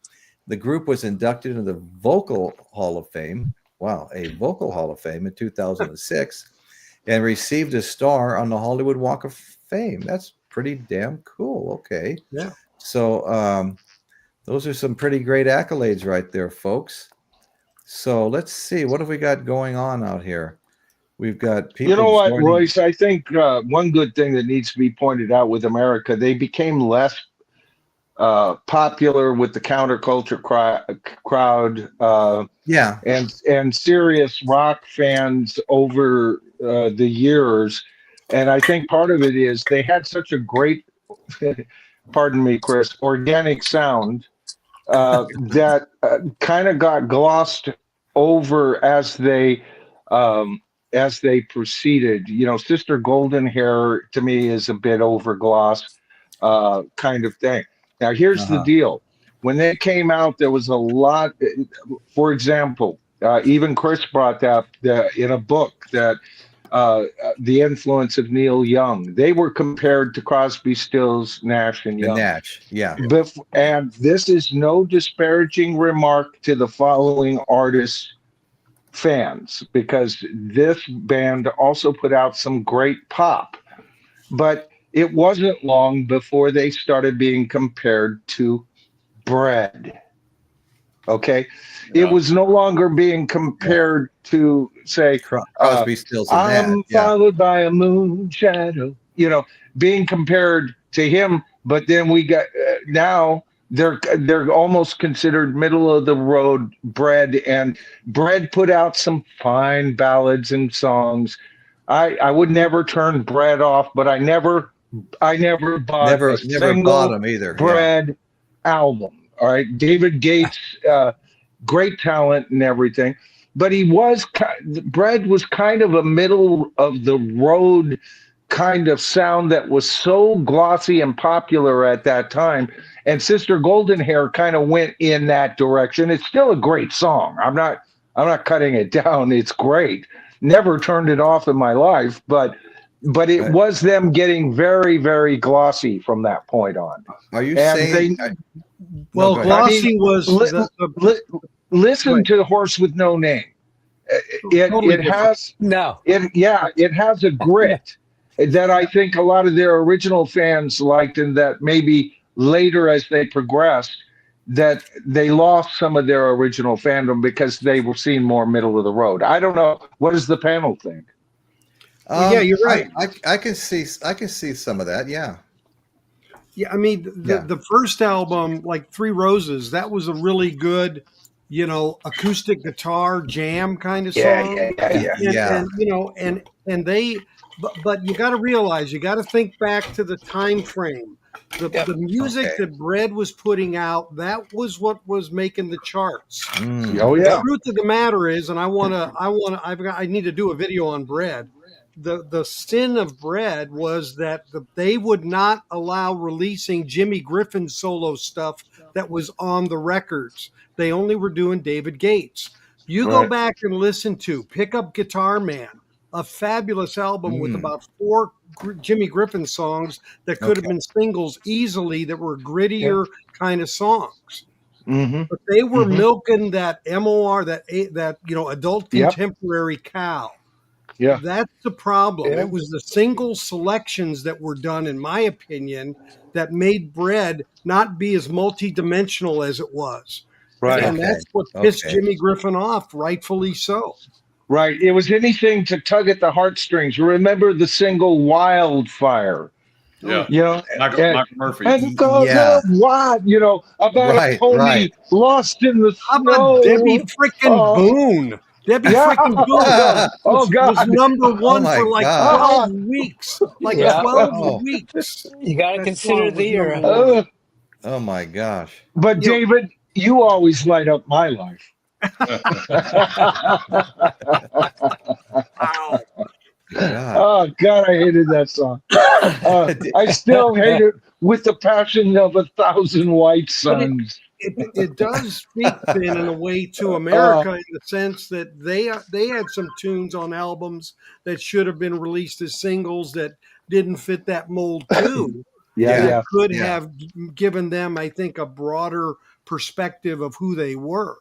The group was inducted into the Vocal Hall of Fame. Wow, a Vocal Hall of Fame in 2006 and received a star on the Hollywood Walk of Fame. That's pretty damn cool. Okay. Yeah. So those are some pretty great accolades right there, folks. So let's see. What have we got going on out here? We've got people. You know what, joining. Royce? I think one good thing that needs to be pointed out with America, they became less popular with the counterculture crowd. And serious rock fans over the years. And I think part of it is they had such a great, pardon me, Chris, organic sound that kind of got glossed over as they proceeded. You know, Sister Golden Hair to me is a bit overglossed kind of thing. Now, here's the deal. When they came out, there was a lot, for example, Even Chris brought that in a book that the influence of Neil Young. They were compared to Crosby, Stills, Nash, and And Young. Nash. Yeah. And this is no disparaging remark to the following artists' fans, because this band also put out some great pop. But it wasn't long before they started being compared to Bread. Okay. Yeah. It was no longer being compared to, say, Crosby, Stills, and Nash. I'm Yeah. followed by a moon shadow, being compared to him. But then we got now they're almost considered middle of the road. Bread put out some fine ballads and songs. I would never turn Bread off, but I never bought Never a bought single them either. Yeah. Bread album. All right, David Gates, great talent and everything, but Bread was kind of a middle of the road kind of sound that was so glossy and popular at that time. And Sister Golden Hair kind of went in that direction. It's still a great song. I'm not cutting it down. It's great. Never turned it off in my life, but it was them getting very, very glossy from that point on. Are you And saying? Well, go ahead. glossy was listen to Horse with No Name. Totally It has No. it has a grit that I think a lot of their original fans liked, and that maybe later as they progressed, that they lost some of their original fandom because they were seen more middle of the road. I don't know. What does the panel think? Yeah, you're right. I can see some of that. Yeah. Yeah, I mean the first album, like Three Roses, that was a really good, acoustic guitar jam kind of song. And they, but you got to realize, you got to think back to the time frame. The music that Bread was putting out, that was what was making the charts. Oh The yeah. truth of the matter is, and I need to do a video on Bread. The sin of Bread was that they would not allow releasing Jimmy Griffin solo stuff that was on the records. They only were doing David Gates. You go back and listen to Pick Up Guitar Man, a fabulous album with about 4 Jimmy Griffin songs that could have been singles easily, that were grittier kind of songs. Mm-hmm. But they were milking that MOR, that adult contemporary cow. Yeah. That's the problem. It was the single selections that were done, in my opinion, that made Bread not be as multidimensional as it was. Right. And that's what pissed Jimmy Griffin off, rightfully so. Right. It was anything to tug at the heartstrings. Remember the single Wildfire? Yeah. Michael Murphy. And about a pony lost in the How snow. about Debbie frickin' Boone? Debbie frickin' Boone was number one for like 12 weeks. Like 12 weeks. You got to consider the era. Oh my gosh. But David, you always light up my life. Wow. Oh God, I hated that song. I still hate it with the passion of 1,000 white suns. It does speak then in a way to America, in the sense that they had some tunes on albums that should have been released as singles that didn't fit that mold too. Could have given them, I think, a broader perspective of who they were.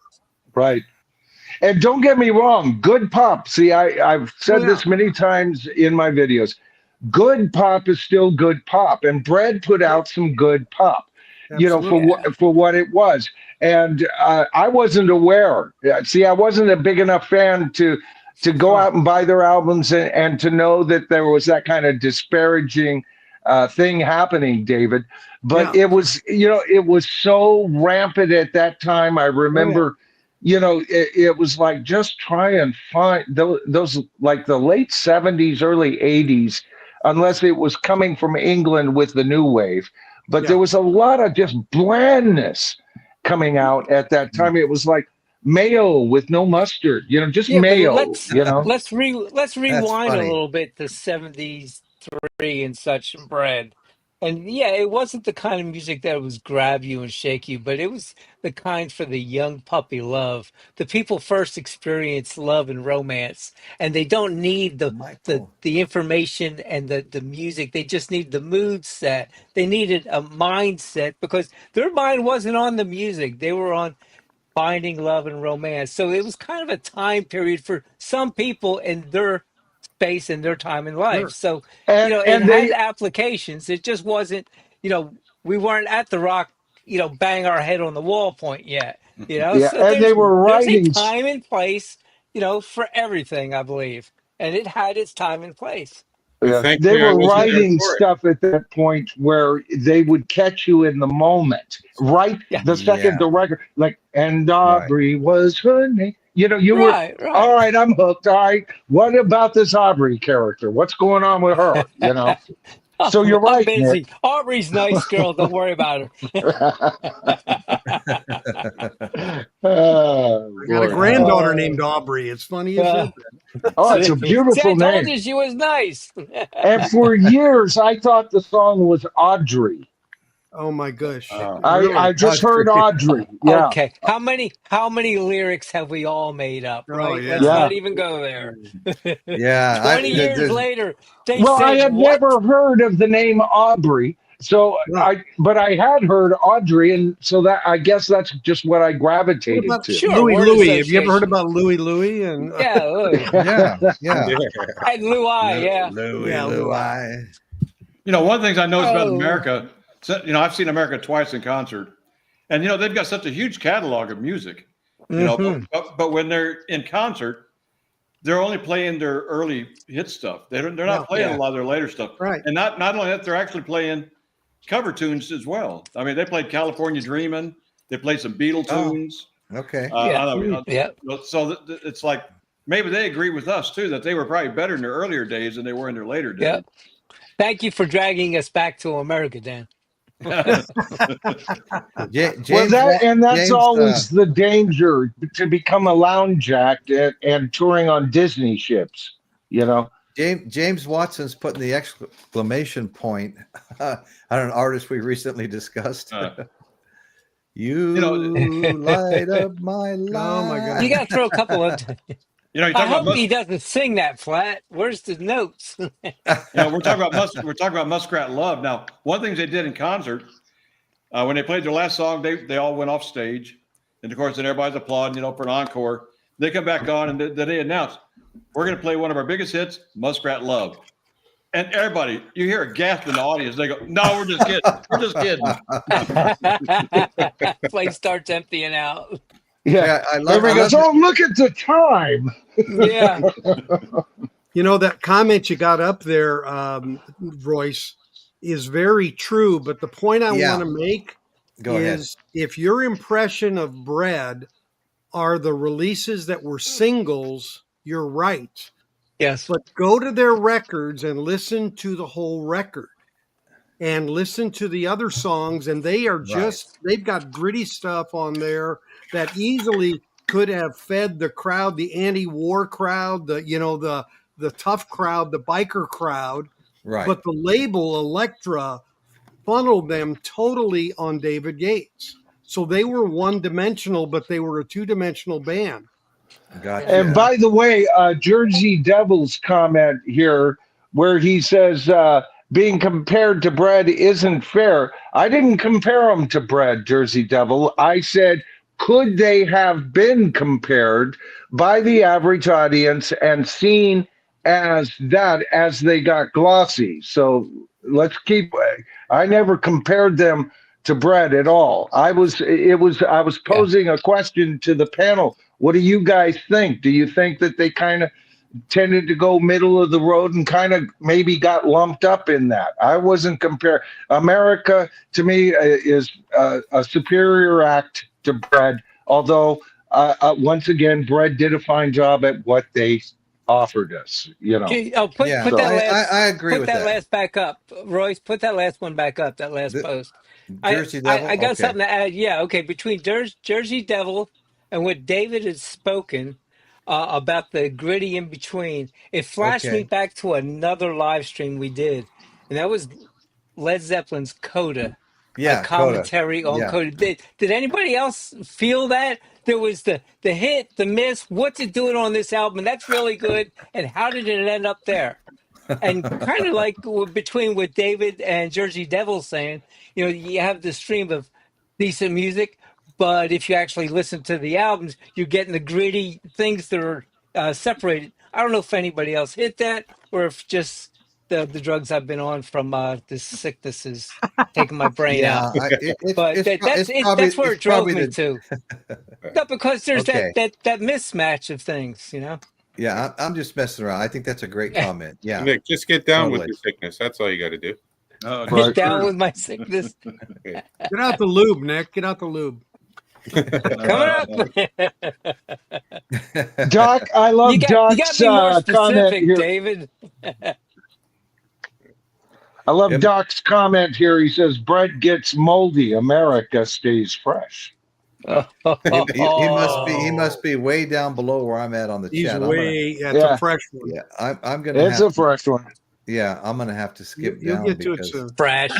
Right. And don't get me wrong, good pop. See, I've said this many times in my videos. Good pop is still good pop, and Bread put out some good pop. For what it was. And I wasn't aware. See, I wasn't a big enough fan to go out and buy their albums and to know that there was that kind of disparaging thing happening, David. But it was, it was so rampant at that time. I remember, it was like, just try and find those like the late 70s, early 80s, unless it was coming from England with the new wave. But there was a lot of just blandness coming out at that time. It was like mayo with no mustard, just mayo. Let's rewind a little bit to 73 and such Bread. And yeah, it wasn't the kind of music that was grab you and shake you, but it was the kind for the young puppy love. The people first experience love and romance, and they don't need Michael. the information and the music. They just need the mood set. They needed a mindset because their mind wasn't on the music. They were on finding love and romance. So it was kind of a time period for some people in their space and their time in life. Sure. So, it and had they applications. It just wasn't, we weren't at the rock, bang our head on the wall point yet. yeah, So and they were there's a writing. time and place, for everything, I believe. And it had its time and place. And Yeah, they thankfully, I were wasn't there writing for it. stuff at that point where they would catch you in the moment, right? Yeah. The second Yeah. the record, like, and Right. Aubrey was her name. You were Right, all right. right. I'm hooked. All right. What about this Aubrey character? What's going on with her? So you're I'm right, Nick. busy. Aubrey's nice girl. Don't worry about her. Oh, I got a Lord. granddaughter named Aubrey. It's funny you Uh, said Oh, it's see, a see, I beautiful told name. you she was nice. And for years, I thought the song was Audrey. that. Oh my gosh. Oh. I Really? just heard Audrey. Yeah. Okay, how many lyrics have we all made up? Oh Right? Let's yeah. Yeah. not even go there. Yeah. 20 years There's later, they Well, I said had what? never heard of the name Aubrey. So No. but I had heard Audrey, and so that I guess that's just what I What gravitated about to. Sure, Louie word Louie? Have you ever heard association. about Louie Louie? And Yeah, Louis. yeah. Yeah. Yeah. And Lou I, yeah. Louis, yeah, Louis. Louie. One of the things I noticed about Oh, America, I've seen America twice in concert, and they've got such a huge catalog of music. hmm But when they're in concert, they're only playing their early hit stuff. They're Yeah. not playing yeah. a lot of their later stuff. Right. And not only that, they're actually playing cover tunes as well. I mean, they played California Dreamin'. They played some Beatle Oh. tunes. Okay. Yeah. Yeah. So it's like maybe they agree with us too that they were probably better in their earlier days than they were in their later days. Yeah. Thank you for dragging us back to America, Dan. Well, that's James, always the danger to become a lounge act and touring on Disney ships. James Watson's putting the exclamation point on an artist we recently discussed. You light up my life. Oh my God. You got to throw a couple of. you I talk about hope he doesn't sing that flat. Where's the notes? we're talking about Muskrat Love. Now, one of the things they did in concert when they played their last song, they all went off stage, and of course, then everybody's applauding, for an encore. They come back on and they announce, "We're going to play one of our biggest hits, Muskrat Love." And everybody, you hear a gasp in the audience. They go, "No, we're just kidding. We're just kidding." Place starts emptying out. Yeah. I love Everybody goes, "Oh, look at the time." Yeah. That comment you got up there, Royce, is very true. But the point I Yeah. want to make Go ahead. is if your impression of Bread are the releases that were singles, you're right. Yes. But go to their records and listen to the whole record and listen to the other songs. And they are they've got gritty stuff on there that easily could have fed the crowd, the anti-war crowd, the tough crowd, the biker crowd. Right. But the label Elektra funneled them totally on David Yates. So they were one-dimensional, but they were a two-dimensional band. Gotcha. And by the way, Jersey Devil's comment here, where he says being compared to Bread isn't fair. I didn't compare them to Bread, Jersey Devil. I said, could they have been compared by the average audience and seen as that as they got glossy? So let's keep. I never compared them to Bread at all. I was posing a question to the panel. What do you guys think? Do you think that they kind of tended to go middle of the road and kind of maybe got lumped up in that? I wasn't comparing. America, to me, is a superior act to Bread, although once again, Bread did a fine job at what they offered us. Oh, put Yeah, that last. I agree Put with that that. last back up, Royce. Put that last one back up. That last The- post. Jersey Devil. I got Okay. something to add. Yeah, okay. Between Jersey Devil and what David has spoken about the gritty in between, it flashed me Okay. back to another live stream we did, and that was Led Zeppelin's Coda. Yeah, A commentary Coda. on Yeah. Coda. Did anybody else feel that? There was the hit, the miss, what's it doing on this album? And that's really good. And how did it end up there? And kind of like between what David and Jersey Devil saying, you have the stream of decent music, but if you actually listen to the albums, you're getting the gritty things that are separated. I don't know if anybody else hit that or if just the drugs I've been on from this sickness is taking my brain out. Yeah, But that's where it's it drove probably me the to. No, because there's okay. that mismatch of things, Yeah, I'm just messing around. I think that's a great comment. Yeah, Nick, just get down totally. with the sickness. That's all you got to do. Oh, Get down with my sickness. Get out the lube, Nick. Get out the lube. Coming up. Doc, I love You got Doc's to be more comment specific, here. David. I love Yep. Doc's comment here. He says, "Bread gets moldy. America stays fresh." He must be way down below where I'm at on the He's chat. it's a fresh one. Yeah, I'm gonna. It's a fresh one. Yeah, I'm gonna have to skip You'll down get to it because soon. Fresh.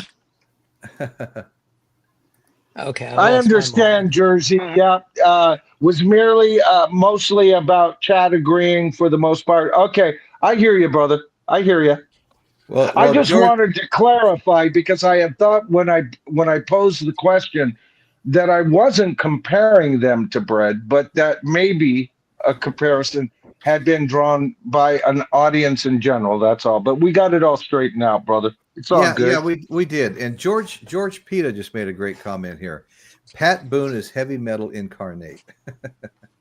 Okay. I understand, Jersey. Yeah, was merely mostly about chat agreeing for the most part. Okay, I hear you, brother. I hear you. well, I just George, wanted to clarify because I had thought when I posed the question that I wasn't comparing them to bread, but that maybe a comparison had been drawn by an audience in general. That's all. But we got it all straightened out, brother. It's all good. Yeah, we did. And George Pita just made a great comment here. Pat Boone is heavy metal incarnate.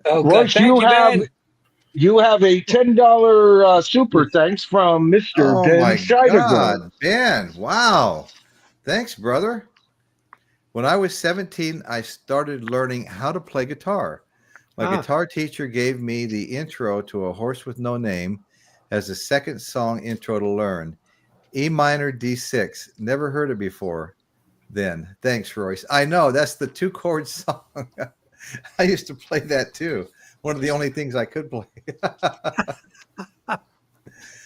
Oh, Royce, God. Thank you, Ben. you have a $10 super thanks from Mr. Oh Ben my Scheidegger. God, Ben! Wow, thanks, brother. When I was 17, I started learning how to play guitar. My guitar teacher gave me the intro to A Horse with No Name as the second song intro to learn. E minor D6. Never heard it before. Then thanks, Royce. I know that's the 2-chord song. I used to play that too. One of the only things I could play.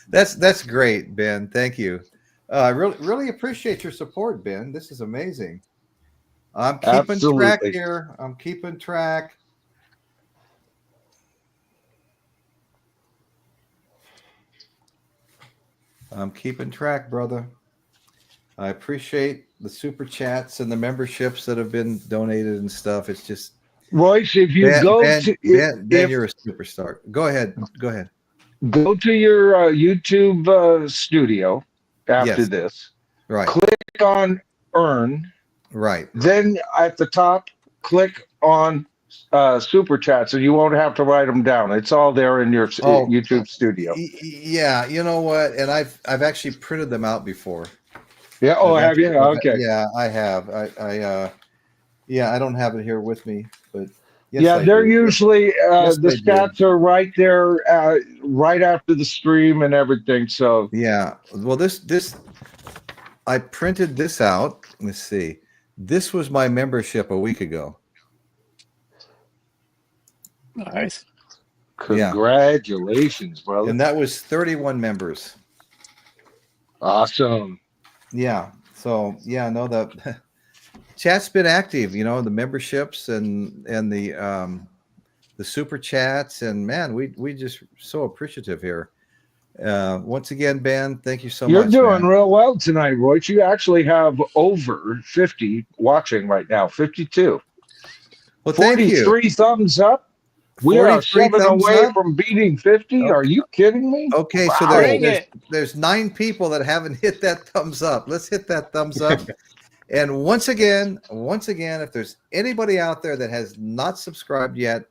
That's great, Ben. Thank you. I really appreciate your support, Ben. This is amazing. I'm keeping track here. I'm keeping track. I'm keeping track, brother. I appreciate the super chats and the memberships that have been donated and stuff. It's just Royce, if you Ben, go Ben, to Ben, you're a superstar. Go ahead. Go to your YouTube studio after this. Right. Click on Earn. Right. Then at the top, click on super chats, and you won't have to write them down. It's all there in your YouTube studio. Yeah, you know what? And I've actually printed them out before. Yeah. Oh, have you? Okay. Yeah, I have. I don't have it here with me, but yes, yeah, they're usually the stats are right there, right after the stream and everything. So yeah. Well, this I printed this out. Let's see. This was my membership a week ago. Nice. Congratulations, brother. And that was 31 members. Awesome. Yeah. So the chat's been active, the memberships and the super chats, and man, we just so appreciative here. Once again, Ben, thank you so much. You're doing real well tonight, Royce. You actually have over 50 watching right now, 52. Well, thank you. 43 thumbs up. We are 7 away up from beating 50. Okay. Are you kidding me? Okay, wow. So there's 9 people that haven't hit that thumbs up. Let's hit that thumbs up. And once again, if there's anybody out there that has not subscribed yet,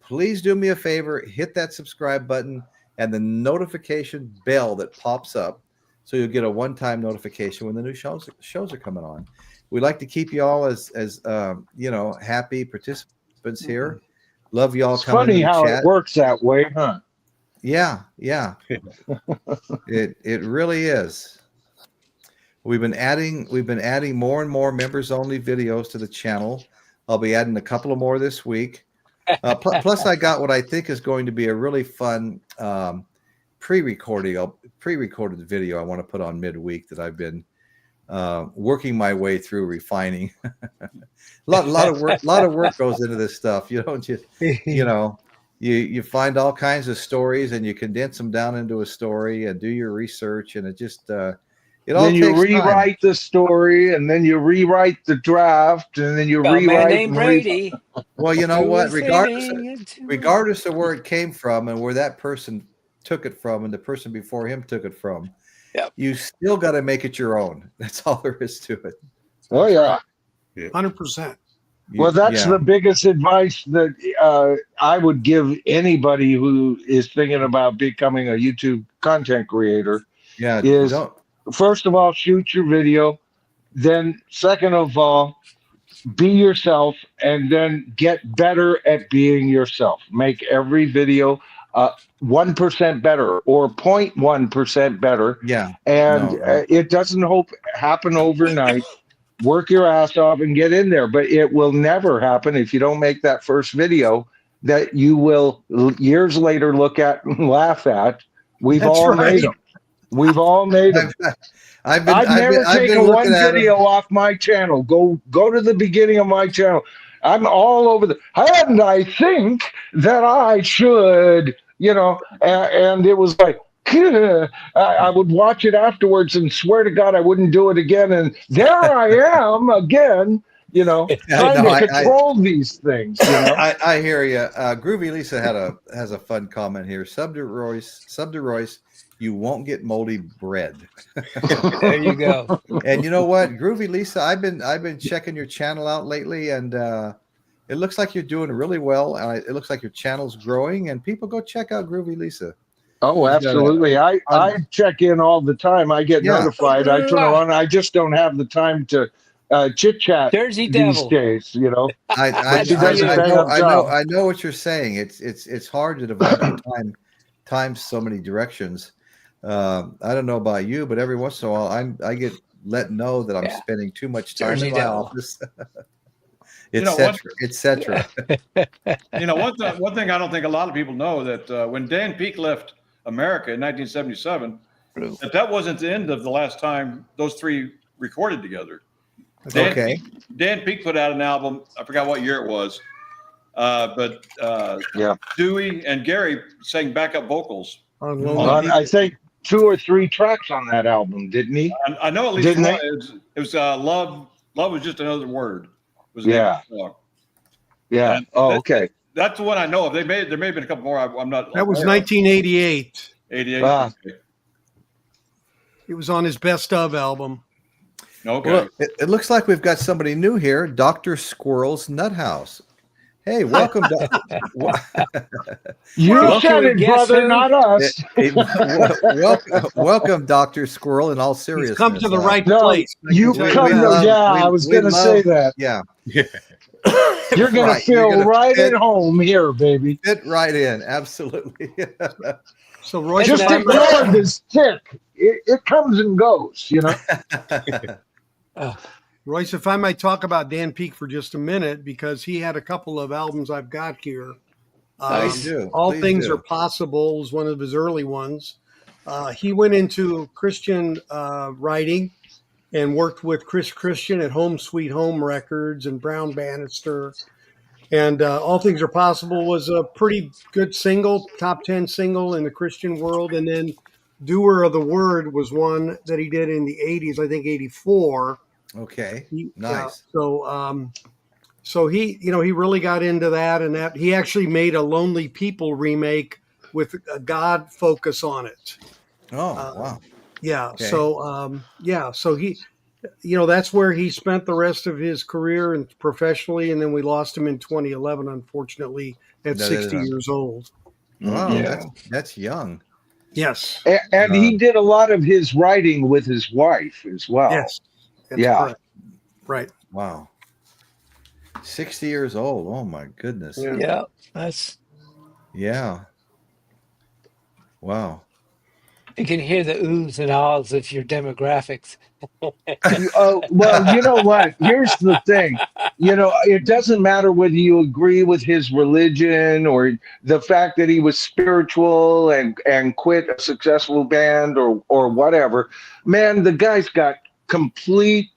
please do me a favor, hit that subscribe button and the notification bell that pops up so you'll get a one-time notification when the new shows are coming on. We like to keep you all as happy participants here. Love y'all it's coming. Funny how chat. It works that way, huh? Yeah. It really is. We've been adding more and more members only videos to the channel. I'll be adding a couple of more this week. Plus, I got what I think is going to be a really fun pre-recorded video I want to put on midweek that I've been working my way through refining. lot of work goes into this stuff. You don't just, you know, you find all kinds of stories and you condense them down into a story and do your research, and it just it all Then you takes rewrite the story, and then you rewrite the draft, and then you Got a man rewrite named Brady. Well, you know who what? was singing into- Regardless of where it came from and where that person took it from and the person before him took it from, Yep. you still got to make it your own. That's all there is to it. Oh yeah. 100%. Well, that's the biggest advice that I would give anybody who is thinking about becoming a YouTube content creator. Yeah. Is Don't. First of all, shoot your video. Then, second of all, be yourself, and then get better at being yourself. Make every video 1% better or 0.1% better. Yeah. And it doesn't happen overnight. Work your ass off and get in there, but it will never happen if you don't make that first video that you will years later look at and laugh at. We've all made them. We've all made them. I've never taken one video off my channel. Go to the beginning of my channel. I'm all over and I think that I should, and it was like, I would watch it afterwards and swear to God I wouldn't do it again. And there I am again, trying to control these things. I hear you. Groovy Lisa has a fun comment here. Sub to Royce, you won't get moldy bread. There you go. And you know what, Groovy Lisa, I've been checking your channel out lately, and it looks like you're doing really well. And it looks like your channel's growing, and people go check out Groovy Lisa. Oh, absolutely. I check in all the time. I get notified. I turn on. I just don't have the time to chit chat Jersey these Devil. days, I know what you're saying. It's hard to divide your time so many directions. I don't know about you, but every once in a while I get let know that I'm spending too much time in my office. etc. One thing I don't think a lot of people know that when Dan Peek left America in 1977, that wasn't the end of the last time those three recorded together. Dan Peek put out an album. I forgot what year it was, but Dewey and Gary sang backup vocals. I think 2 or 3 tracks on that album, didn't he? I know at least one. It was Love. Love was just another word. Yeah. Okay. That's the one I know of. There may have been a couple more. I'm not. That was 1988. 88. Okay. It was on his Best Of album. Okay. Well, it looks like we've got somebody new here, Dr. Squirrel's Nut House. Hey, welcome. You said it, brother, not us. Welcome, Dr. Squirrel, in all seriousness. He's come to the right place. I was going to say that. Yeah. You're going to feel right at home here, baby. Fit right in. Absolutely. So, Royce, just ignore this tick. It comes and goes, Royce, if I might talk about Dan Peek for just a minute, because he had a couple of albums I've got here. All Things Are Possible was one of his early ones. He went into Christian writing and worked with Chris Christian at Home Sweet Home Records and Brown Bannister. And All Things Are Possible was a pretty good single, top 10 single in the Christian world. And then Doer of the Word was one that he did in the 80s, I think 84. Okay, nice. So he, he really got into that, and that he actually made a Lonely People remake with a God focus on it. Oh, wow. Yeah. Okay. So he, that's where he spent the rest of his career and professionally, and then we lost him in 2011, unfortunately, at 60 years old. Wow, that's young. Yes. And he did a lot of his writing with his wife as well. Yes. That's correct. Right. Wow. 60 years old. Oh my goodness. Yeah. Yeah. Wow. You can hear the oohs and ahs of your demographics. Well, you know what? Here's the thing. It doesn't matter whether you agree with his religion or the fact that he was spiritual and quit a successful band or whatever. Man, the guy's got complete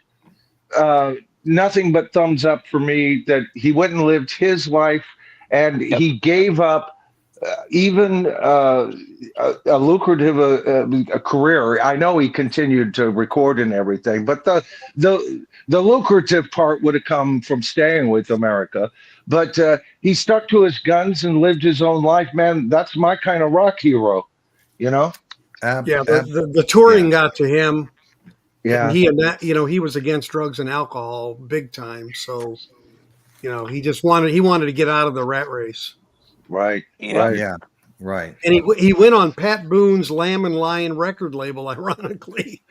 nothing but thumbs up for me that he went and lived his life, and he gave up even a lucrative a career. I know he continued to record and everything, but the lucrative part would have come from staying with America. But he stuck to his guns and lived his own life. Man, that's my kind of rock hero, you know. The touring got to him. Yeah, he was against drugs and alcohol big time. So, he wanted to get out of the rat race. right. Yeah, right. And he went on Pat Boone's Lamb and Lion record label. Ironically,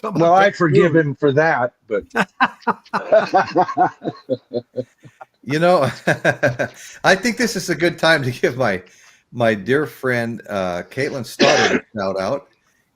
well, I forgive him for that, but I think this is a good time to give my dear friend Caitlin Stoddard a shout out.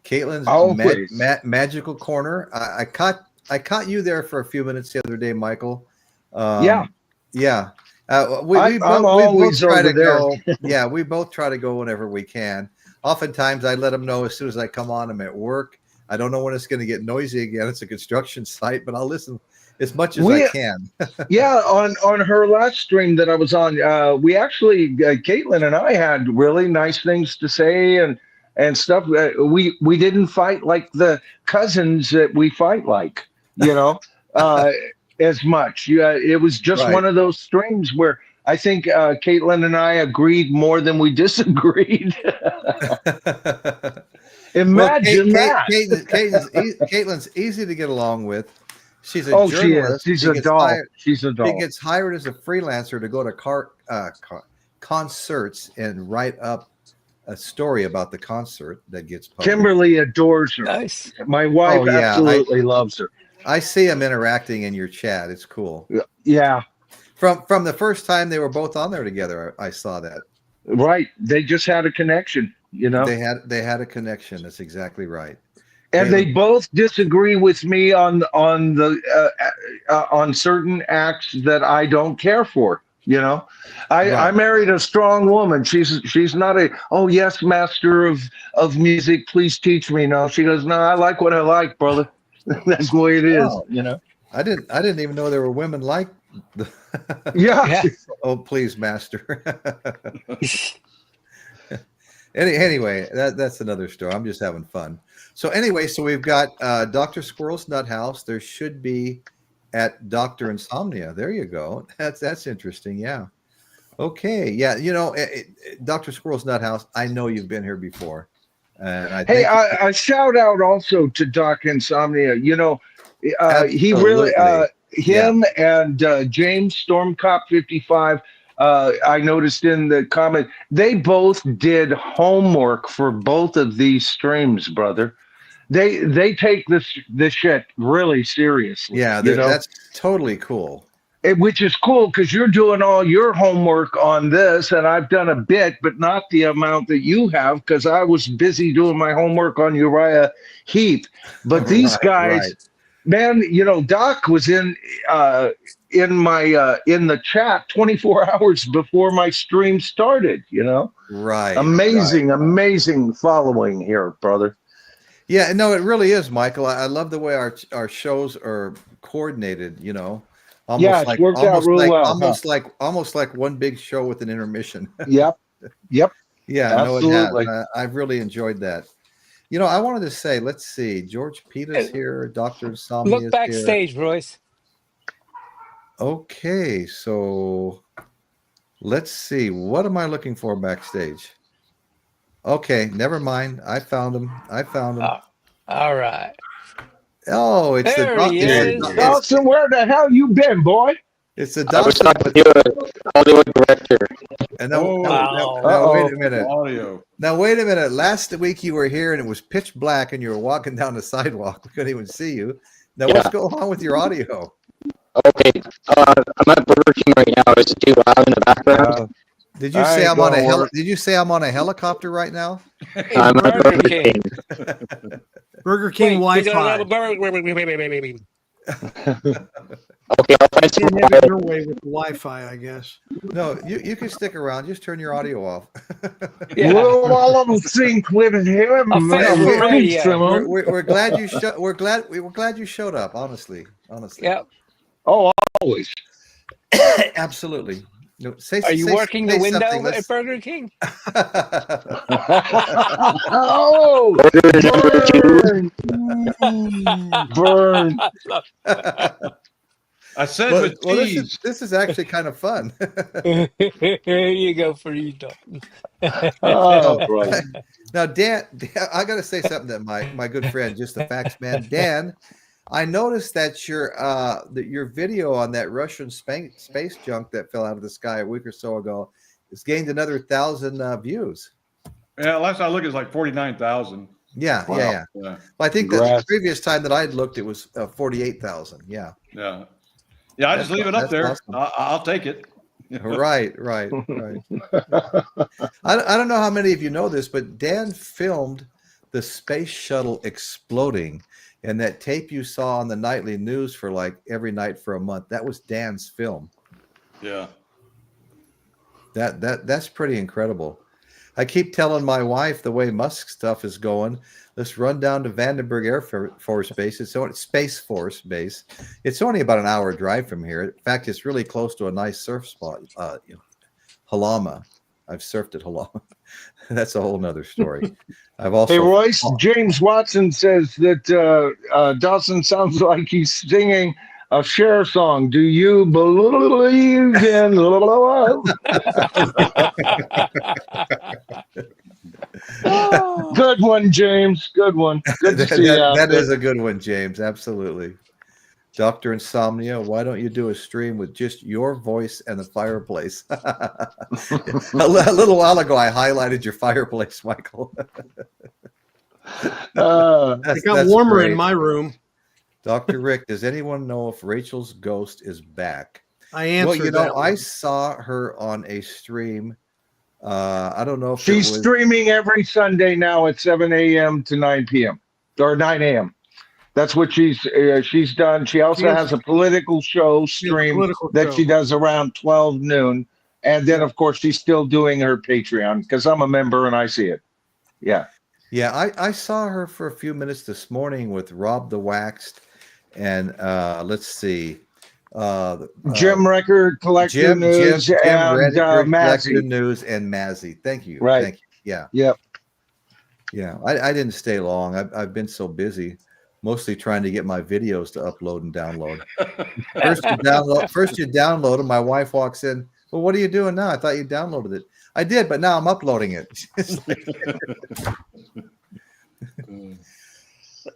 Caitlin's Magical Corner. I caught you there for a few minutes the other day, Michael. Yeah. We both try to there. go. Yeah, we both try to go whenever we can. Oftentimes, I let them know as soon as I come on. I'm at work. I don't know when it's going to get noisy again. It's a construction site, but I'll listen as much as I can. Yeah, on her last stream that I was on, we actually, Caitlin and I had really nice things to say and stuff. We didn't fight like the cousins that we fight like, as much. Yeah, it was just one of those streams where I think Caitlin and I agreed more than we disagreed. Imagine that. Caitlin's easy to get along with. She's a journalist. She is. She's a doll. She's a doll. She gets hired as a freelancer to go to concerts and write up a story about the concert that gets published. Kimberly adores her. Nice. My wife absolutely loves her. I see them interacting in your chat. It's cool. Yeah. From the first time they were both on there together, I saw that. Right. They just had a connection, They had a connection. That's exactly right. And they both disagree with me on certain acts that I don't care for. I married a strong woman. She's not yes, master of music, please teach me. No, she goes, no, I like what I like, brother. That's the way it is. I didn't even know there were women like yeah. Oh, please, master. Anyway, that's another story. I'm just having fun. So anyway, we've got Dr. Squirrel's Nut House. There should be at Dr. Insomnia. There you go. That's interesting. Yeah. Okay. Yeah. Dr. Squirrel's Nut House. I know you've been here before. And I shout out also to Doc Insomnia. He really and James Stormcop 55. I noticed in the comment they both did homework for both of these streams, brother. They take this shit really seriously. Yeah, that's totally cool. Which is cool because you're doing all your homework on this, and I've done a bit, but not the amount that you have because I was busy doing my homework on Uriah Heep. But these guys, man, Doc was in the chat 24 hours before my stream started. Right. Amazing following here, brother. Yeah, no, it really is, Michael. I love the way our shows are coordinated. Almost like one big show with an intermission. Yep. Yeah, absolutely. no, it has. I've really enjoyed that. I wanted to say, let's see, George Peta's here, Dr. Insomnia. Look backstage, here. Royce. Okay, so let's see. What am I looking for backstage? Okay, never mind. I found him. All right. Oh, it's there the he is. Dawson, where the hell you been, boy? It's the I was doctor. talking to a Hollywood director. And Wow. wait a minute. Audio. Now, wait a minute. Last week you were here and it was pitch black and you were walking down the sidewalk. We couldn't even see you. Now, what's going on with your audio? Okay. I'm at Burger King right now. Is it too loud in the background? Did you say I'm on a Did you say I'm on a helicopter right now? I'm at Burger King. Burger King Wi-Fi. Okay, I'll find some Can't have it your way with the Wi-Fi, I guess. No, you can stick around. Just turn your audio off. Yeah. We'll all sync with him. I'll fix the radio. We're glad you we're glad you showed up. Honestly. Yep. Oh, always. Absolutely. No, say, Are you say, working the say window something. at Burger King? Oh, burn. I said well, with well, cheese. this is actually kind of fun. Here you go for you, Dalton. Oh, brother. Now, Dan, I got to say something that my good friend, just the facts man, Dan. I noticed that your video on that Russian space junk that fell out of the sky a week or so ago has gained another 1,000 views. Yeah, last I looked, it was like 49,000. Yeah. Yeah. Well, I think that the previous time that I'd looked, it was 48,000. Yeah. Yeah. I just leave it up there. Awesome. I'll take it. Right. I don't know how many of you know this, but Dan filmed the space shuttle exploding, and that tape you saw on the nightly news for like every night for a month, that was Dan's film. Yeah. That's pretty incredible. I keep telling my wife the way Musk stuff is going, let's run down to Vandenberg Air Force Base. It's Space Force Base. It's only about an hour drive from here. In fact, it's really close to a nice surf spot, Halama. I've surfed at Halama. That's a whole nother story. I've also. Hey, Royce, James Watson says that Dawson sounds like he's singing a Cher song. Do you believe in love? Good one, James. Good one. Good to see you out That there. is a good one, James. Absolutely. Dr. Insomnia, why don't you do a stream with just your voice and the fireplace? A little while ago, I highlighted your fireplace, Michael. It got warmer great. in my room. Dr. Rick, does anyone know if Rachel's ghost is back? I answered that I one. saw her on a stream. I don't know if She's streaming every Sunday now at 7 a.m. to 9 p.m. or 9 a.m. That's what she's done. She also has a political show stream that she does around 12 noon. And then, of course, she's still doing her Patreon because I'm a member and I see it. Yeah. Yeah, I saw her for a few minutes this morning with Rob the Waxed and let's see. Jim Record Collector News and Mazzy. News and Mazzy. Thank you. Right. Thank you. Yeah. Yep. Yeah. I didn't stay long. I've been so busy, mostly trying to get my videos to upload and download. First you download them. My wife walks in. Well, what are you doing now? I thought you downloaded it. I did, but now I'm uploading it.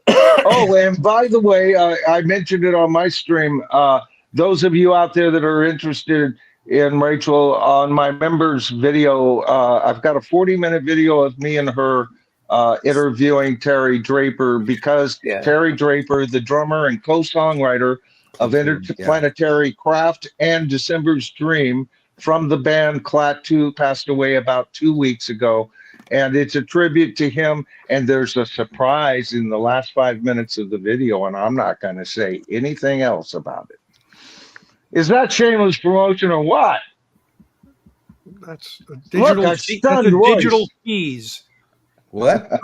Oh, and by the way, I mentioned it on my stream. Those of you out there that are interested in Rachel, on my members video, I've got a 40-minute video of me and her interviewing Terry Draper, because Terry Draper, the drummer and co-songwriter of Interplanetary Craft and December's Dream from the band Klaatu, passed away about 2 weeks ago. And it's a tribute to him. And there's a surprise in the last 5 minutes of the video, and I'm not going to say anything else about it. Is that shameless promotion or what? That's a digital tease. What?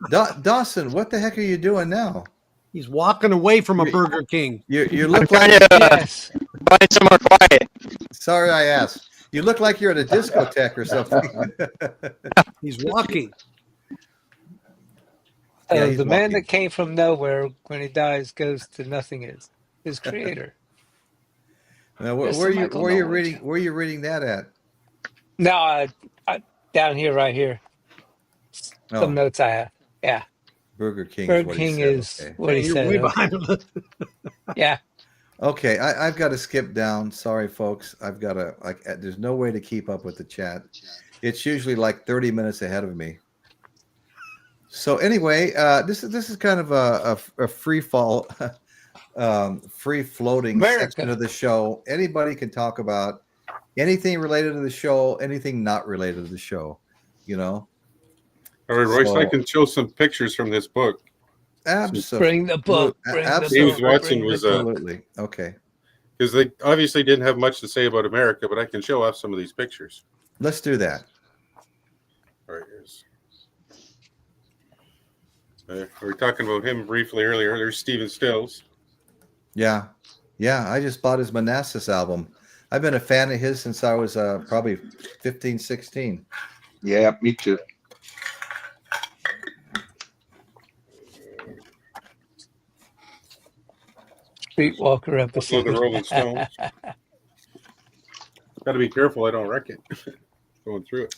Dawson, what the heck are you doing now? He's walking away from a Burger King. You look like find somewhere quiet. Sorry, I asked. You look like you're at a discotheque or something. He's walking. The man that came from nowhere, when he dies, goes to nothingness. His creator. Now, where are you reading that at? No, down here, right here. Some notes I have. Yeah. Burger King. Burger King is what he said. Okay. Yeah. Okay, I've got to skip down. Sorry, folks. I've got to there's no way to keep up with the chat. It's usually like 30 minutes ahead of me. So anyway, this is kind of a free fall, free floating section of the show. Anybody can talk about anything related to the show, anything not related to the show. You know. All right, Royce, I can show some pictures from this book. Absolutely. Bring the book. Bring the James book. Watson bring the was book. Absolutely. Okay. because they obviously didn't have much to say about America, but I can show off some of these pictures. Let's do that. All right, here's. We were talking about him briefly earlier. There's Stephen Stills. Yeah. Yeah. I just bought his Manassas album. I've been a fan of his since I was probably 15, 16. Yeah, me too. Streetwalker Also episode. the Rolling Stones. Got to be careful I don't wreck it going through it.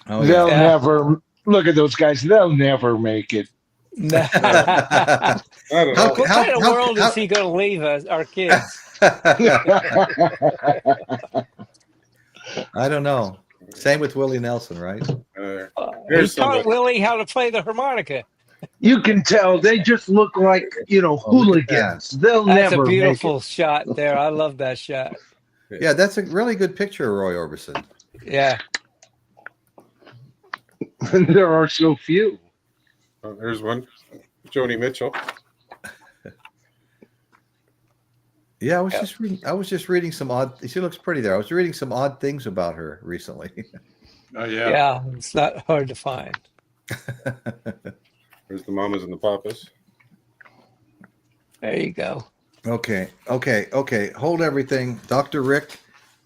Oh, They'll Yeah. never look at those guys. They'll never make it. Nah. yeah. Not at How- all. What how- kind of how- world how- is he going to leave us, our kids? I don't know. Same with Willie Nelson, right? Uh, He There's taught somebody. Willie how to play the harmonica. You can tell they just look like, look at hooligans. They'll That's never a beautiful shot there. I love that shot. Yeah, that's a really good picture of Roy Orbison. Yeah. make it. There are so few. Oh, there's one. Joni Mitchell. Yeah, I was just reading some odd. She looks pretty there. I was reading some odd things about her recently. Oh yeah. Yeah. It's not hard to find. There's the Mamas and the Papas. There you go. Okay. Hold everything, Dr. Rick.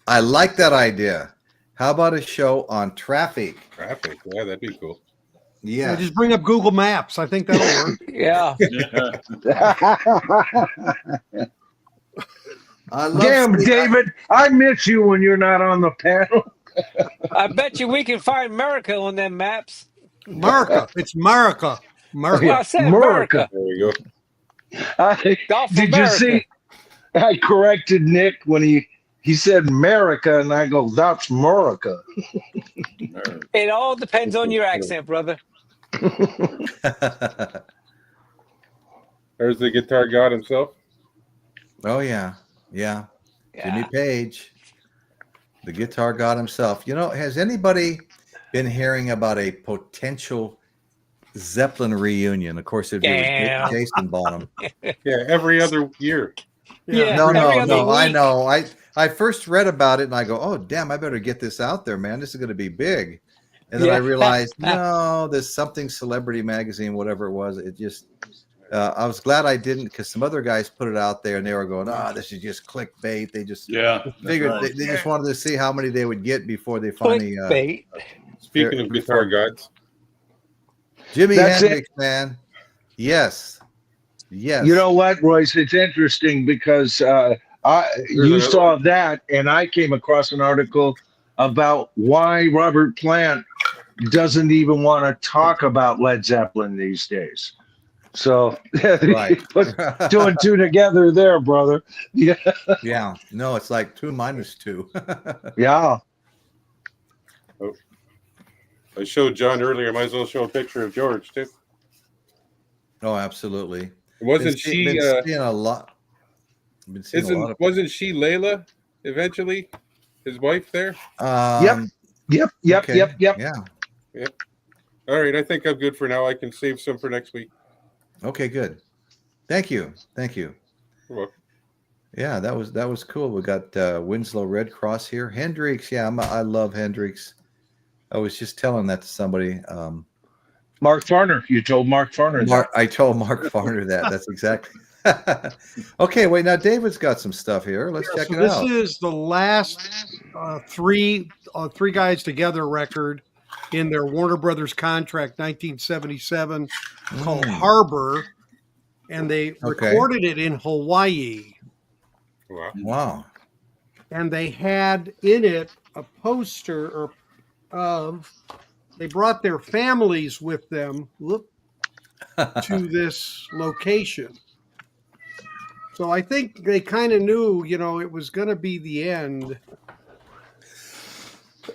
I like that idea. How about a show on traffic? Traffic. Yeah, that'd be cool. Yeah. Just bring up Google Maps. I think that'll work. Yeah. I love Damn, seeing- David, I miss you when you're not on the panel. I bet you we can find America on them maps. America. It's America. America. Well, I said America. America. There we go. Golf Did America. you see? I corrected Nick when he said America, and I go, that's America. It all depends on your accent, brother. There's the guitar god himself. Oh yeah. Yeah. Jimmy Page, the guitar god himself. Has anybody been hearing about a potential Zeppelin reunion? Of course, it'd be with Damn. Jason Bonham. Yeah, every other year. Yeah. No, every other I week. know. I first read about it and I go, oh damn, I better get this out there, man. This is going to be big. And then I Yeah. realized, no, there's something Celebrity Magazine, whatever it was. It just, I was glad I didn't, because some other guys put it out there and they were going, this is just clickbait. They just Yeah. figured Right. they just wanted to see how many they would get before they finally. Clickbait. Speaking of guitar gods, Jimi That's Hendrix, man. Yes. Yes. You know what, Royce? It's interesting because you saw that, and I came across an article about why Robert Plant doesn't even want to talk about Led Zeppelin these days. So Right. put two and two together there, brother. Yeah. Yeah. No, it's like 2 minus 2. Yeah. I showed John earlier. Might as well show a picture of George too. Oh, absolutely. Wasn't Been she? seeing a lot. Been seeing a lot of. Wasn't she Leila eventually? His wife there. Yep. Okay. Yep. Yeah. All right, I think I'm good for now. I can save some for next week. Okay. Good. Thank you. You're welcome. Yeah, that was cool. We got Winslow Red Cross here. Hendrix. Yeah, I love Hendrix. I was just telling that to somebody. Mark Farner. You told Mark Farner that. I told Mark Farner that. That's exactly. Okay, wait. Now David's got some stuff here. Let's check it out. This is the last three guys together record in their Warner Brothers contract, 1977, called Harbor, and they recorded it in Hawaii. Wow. Wow. And they had in it a poster of. They brought their families with them to this location. So I think they kind of knew, it was going to be the end.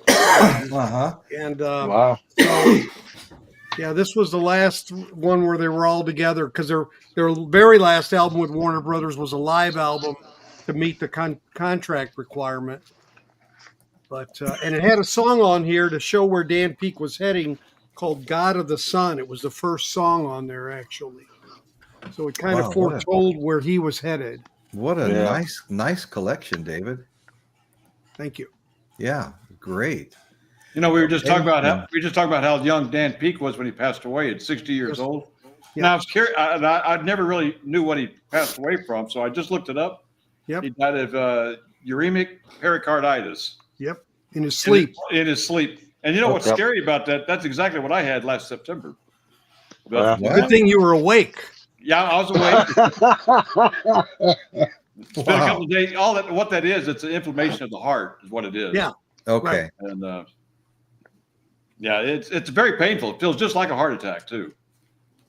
Uh-huh. And Wow. so, yeah, this was the last one where they were all together, because their very last album with Warner Brothers was a live album to meet the contract requirement. But and it had a song on here to show where Dan Peake was heading called God of the Sun. It was the first song on there, actually. So it kind of Wow, foretold where he was headed. What a Yeah. nice collection, David. Thank you. Yeah, great. You know, we were just talking about Yeah. how young Dan Peake was when he passed away at 60 years Yes. old. Yeah. Now I was curious. I never really knew what he passed away from, so I just looked it up. Yep. He died of uremic pericarditis Yep. In his sleep. In his sleep. And you know what's Okay. scary about that? That's exactly what I had last September. But Wow. Good thing you were awake. yeah, I was awake. It's been a Wow. couple of days. All that, what that is, it's an inflammation of the heart, is what it is. Yeah. Okay. And yeah, it's very painful. It feels just like a heart attack too,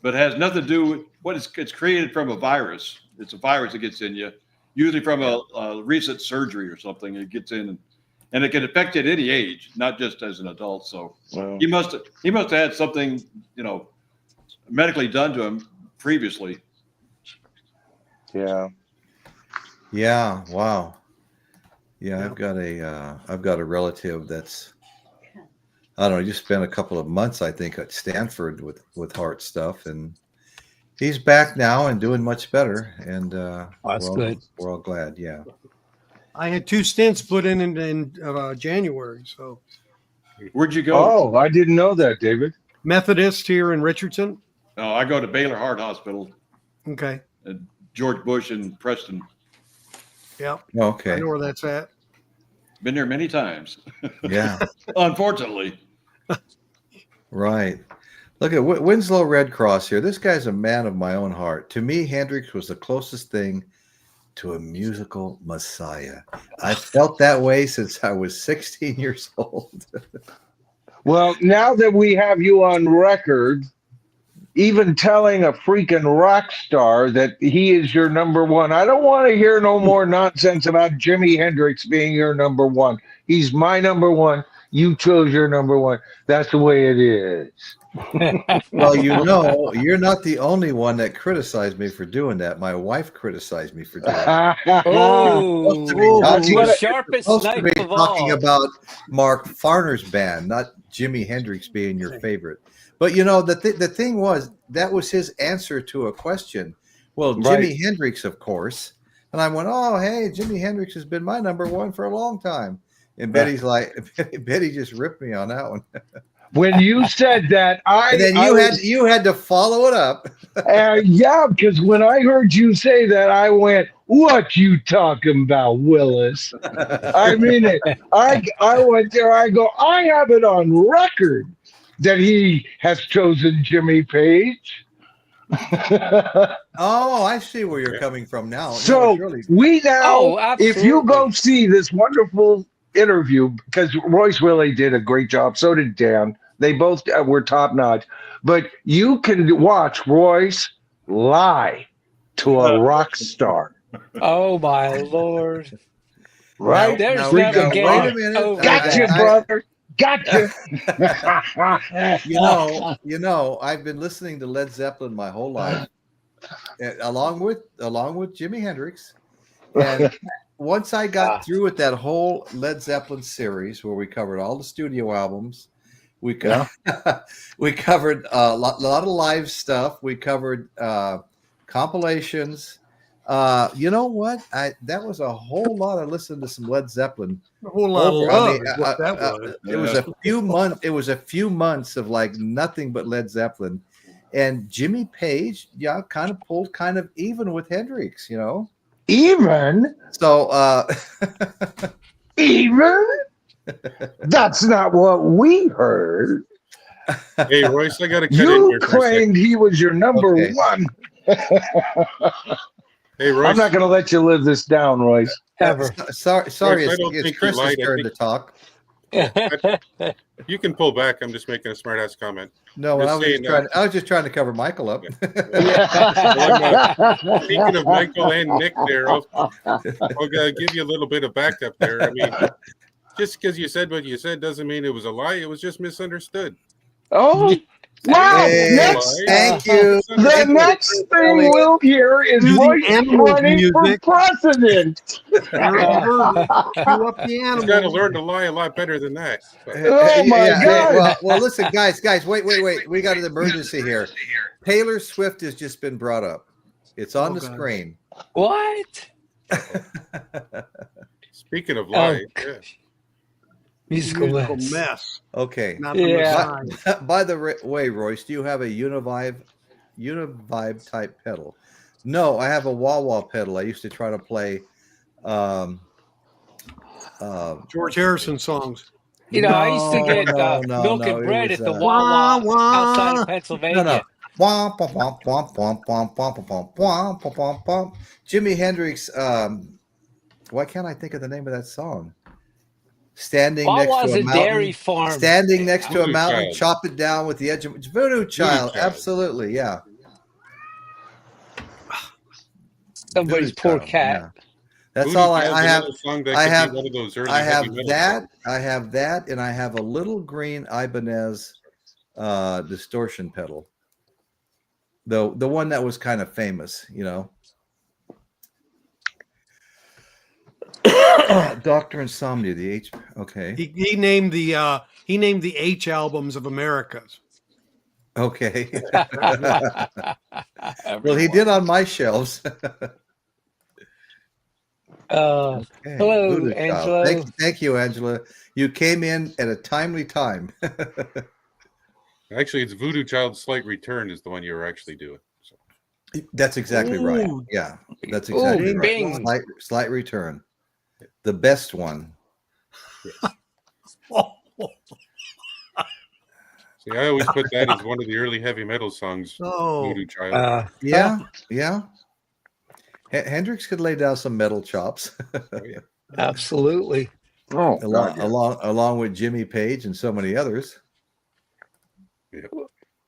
but it has nothing to do with what it's created from a virus. It's a virus that gets in you, usually from a recent surgery or something. It gets in, and it can affect you at any age, not just as an adult. So Well, he must have had something, medically done to him previously. yeah. Yeah. Wow. Yeah, I've got a relative that's, I don't know, just spent a couple of months, I think, at Stanford with heart stuff, and he's back now and doing much better. And That's good. We're all glad. Yeah. I had 2 stents put in January. So Where'd you go? Oh, I didn't know that, David. Methodist here in Richardson. Oh, I go to Baylor Heart Hospital, Okay. George Bush and Preston. Yeah. I Okay. know where that's at. Been there many times, Yeah. unfortunately. Right. Look at Winslow Red Cross here. This guy's a man of my own heart. To me, Hendrix was the closest thing to a musical messiah. I felt that way since I was 16 years old. Well, now that we have you on record, even telling a freaking rock star that he is your number one. I don't want to hear no more nonsense about Jimi Hendrix being your number one. He's my number one. You chose your number one. That's the way it is. Well, you're not the only one that criticized me for doing that. My wife criticized me for doing that. Oh, That's the what it- sharpest Supposed to knife be of talking all. about Mark Farner's band, not Jimi Hendrix being your favorite. But the thing was, that was his answer to a question. Well, Right. Jimi Hendrix, of course. And I went, oh, hey, Jimi Hendrix has been my number one for a long time. And Betty just ripped me on that one. When you said that, And then you had to follow it up. yeah, because when I heard you say that, I went, "What you talking about, Willis?" I mean it. I went there. I go, I have it on record that he has chosen Jimmy Page. Oh, I see where you're coming from now. No, So it's really, we now, Oh, if you go absolutely. see this wonderful interview, because Royce really did a great job, so did Dan. They both were top notch. But you can watch Royce lie to a rock star, Oh my Lord! right? There's now, never freaking getting rock. wait a minute. over Gotcha, that. brother. Gotcha. I've been listening to Led Zeppelin my whole life, along with Jimi Hendrix. And once I got through with that whole Led Zeppelin series, where we covered all the studio albums, we covered a lot of live stuff. We covered compilations. You know what? That was a whole lot of listening to some Led Zeppelin. A whole lot of I love mean, is what that was. It was a few months. It was a few months of like nothing but Led Zeppelin, and Jimmy Page, kind of pulled kind of even with Hendrix, Even? So, Even? That's not what we heard. Hey, Royce, I got to cut in You here for a second. claimed he was your number Okay. one. Hey, Royce. I'm not going to let you live this down, Royce. Ever. sorry, I don't it's think you Chris's lied. I turn think- to talk. You can pull back. I'm just making a smart ass comment. No, Just I was saying, I was just trying to cover Michael up. Speaking of Michael and Nick there, I'll give you a little bit of backup there. I mean, just because you said what you said doesn't mean it was a lie. It was just misunderstood. Oh, wow. Hey, Next, thank you. the next thing we'll hear is Do the Royce animals running for music. president. Remember, cue up the He's got to animals. learn to lie a lot better than that. Oh, my God. Well, listen, guys, wait. We got an emergency here. Taylor Swift has just been brought up. It's on Oh, the God. screen. What? Speaking of Oh, live, yeah. musical Musical mess. mess. Okay. Not the Yeah. Messiah. By the way, Royce, do you have a Univibe type pedal? No, I have a wah wah pedal. I used to try to play. Um, George Harrison songs. You know, I used to get milk no. and It bread was at the Wah, Wawa outside of wah. no. Pennsylvania. Womp, womp, womp, womp, womp, womp, womp, womp, womp, womp, womp. Jimi Hendrix. Why can't I think of the name of that song? Standing next to Wawa's a a dairy mountain. farm. Standing next to a Voodoo mountain, Child. chop it down with the edge of Voodoo Child. Child. Absolutely, yeah. Somebody's Voodoo poor Child, car. yeah. That's Voodoo all Child's I have. another song that I could have. be one of those early I heavy have metal that. songs. I have that, and I have a little green Ibanez distortion pedal. The one that was kind of famous, you know. Doctor Insomnia, the H. Okay, He named the H albums of America's. okay. Well, he did on my shelves. Okay, Hello, Voodoo Child. Angelo. Thank you, Angela. You came in at a timely time. Actually, it's Voodoo Child's Slight Return is the one you were actually doing. So. That's exactly right. Ooh. Yeah, that's Ooh, exactly right. bing. Slight return, the best one. See, I always put that as one of the early heavy metal songs. Oh. Voodoo Child. Yeah. Hendrix could lay down some metal chops. Absolutely. Oh, along with Jimmy Page and so many others.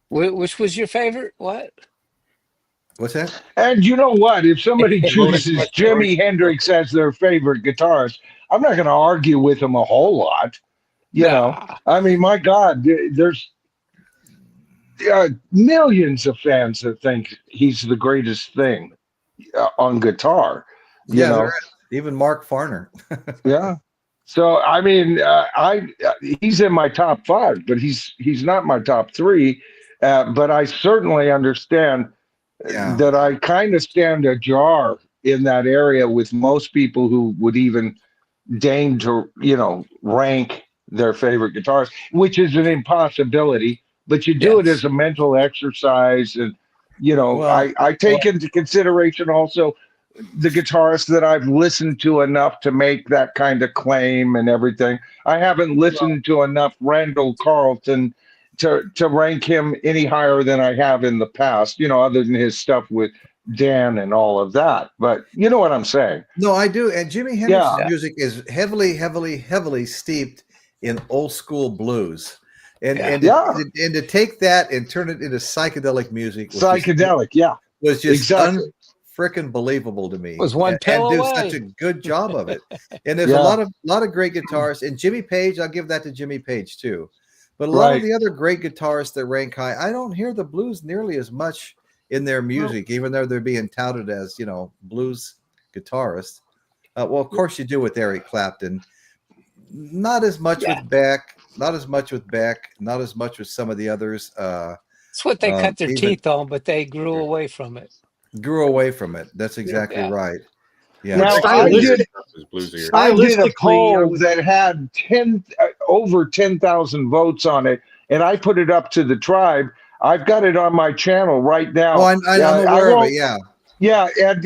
Which was your favorite? What? What's that? and you know what? If somebody Loaded chooses Question Jimi Hendrix as their favorite guitarist, I'm not going to argue with them a whole lot. You know, Nah. I mean, my God, there's millions of fans that think he's the greatest thing on guitar. You Yeah, know, there is. Even Mark Farner. yeah. So I mean, he's in my top five, but he's not my top three. But I certainly understand Yeah. that I kind of stand ajar in that area with most people who would even deign to, rank their favorite guitarist, which is an impossibility. But you do it Yes. as a mental exercise, and Well, I take into consideration also the guitarists that I've listened to enough to make that kind of claim and everything. I haven't listened to enough Randall Carlton to rank him any higher than I have in the past, other than his stuff with Dan and all of that. But you know what I'm saying? no, I do. And Jimi Hendrix's Yeah. music is heavily steeped in old school blues. And Yeah. and Yeah. to take that and turn it into psychedelic music Psychedelic, yeah, was just exactly. freaking believable to me. Was one and pill do away. such a good job of it. And there's Yeah. a lot of great guitarists. And Jimmy Page, I'll give that to Jimmy Page too. But a lot Right. of the other great guitarists that rank high, I don't hear the blues nearly as much in their music, even though they're being touted as, blues guitarists. Well, of course you do with Eric Clapton. Not as much with Beck, not as much with some of the others. It's what they cut their even teeth on, but they grew away from it. grew away from it. That's exactly Yeah. right. Yeah. Now, Stylistic- I did a Stylistically, poll that had over 10,000 votes on it, and I put it up to the tribe. I've got it on my channel right now. Oh, I'm aware of it. Yeah. Yeah, and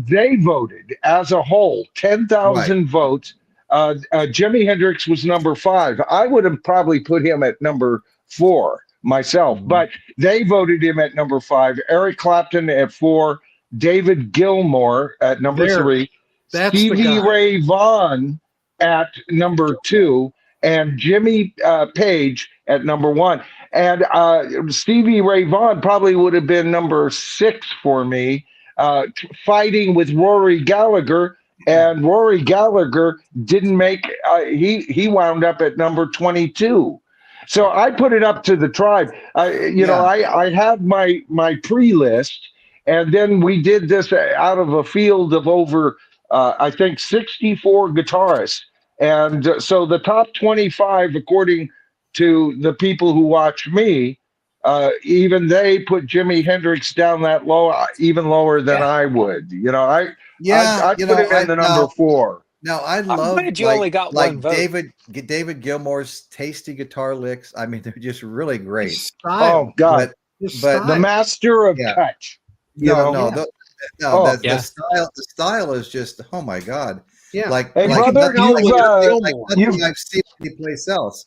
they voted as a whole, 10,000 votes. Jimi Hendrix was number 5. I would have probably put him at number 4 myself, but they voted him at number 5. Eric Clapton at 4. David Gilmour at number 3. That's the Stevie guy. Ray Vaughan at number 2, and Jimmy Page at number 1. And Stevie Ray Vaughan probably would have been number 6 for me, fighting with Rory Gallagher. And Rory Gallagher didn't make. He wound up at number 22. So I put it up to the tribe. I had my pre-list, and then we did this out of a field of over, I think, 64 guitarists. And so the top 25, according to the people who watch me, Even they put Jimi Hendrix down that low, even lower than Yeah. I would. You know, I Yeah, I put it in the number 4. Now I I'm love glad you only got one vote. David Gilmour's tasty guitar licks. I mean, they're just really His great. style. Oh God, His but the style. master of Yeah. touch. You No, know, no, Oh. the style is just, oh my God. Yeah. Like Hey, You like can brother, tell nothing, when it's like Gilmore. nothing I've seen anyplace else.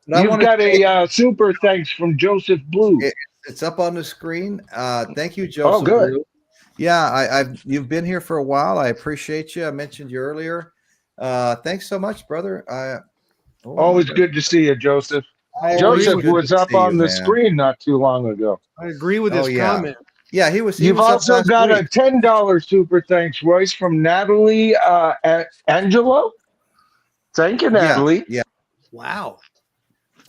But I you've want to got say a super thanks from Joseph Blue. it's up on the screen. Thank you, Oh, Joseph good. Blue. Yeah, you've been here for a while. I appreciate you. I mentioned you earlier. Thanks so much, brother. Oh my Always God. good to see you, Joseph. I agree Always Joseph with good was to up see on you, the man. screen not too long ago. I agree with Oh his yeah. comment. Yeah, he was You've up also last got week. a $10 super thanks, Royce, from Natalie Angelo. Thank you, Yeah, Natalie. yeah. Wow.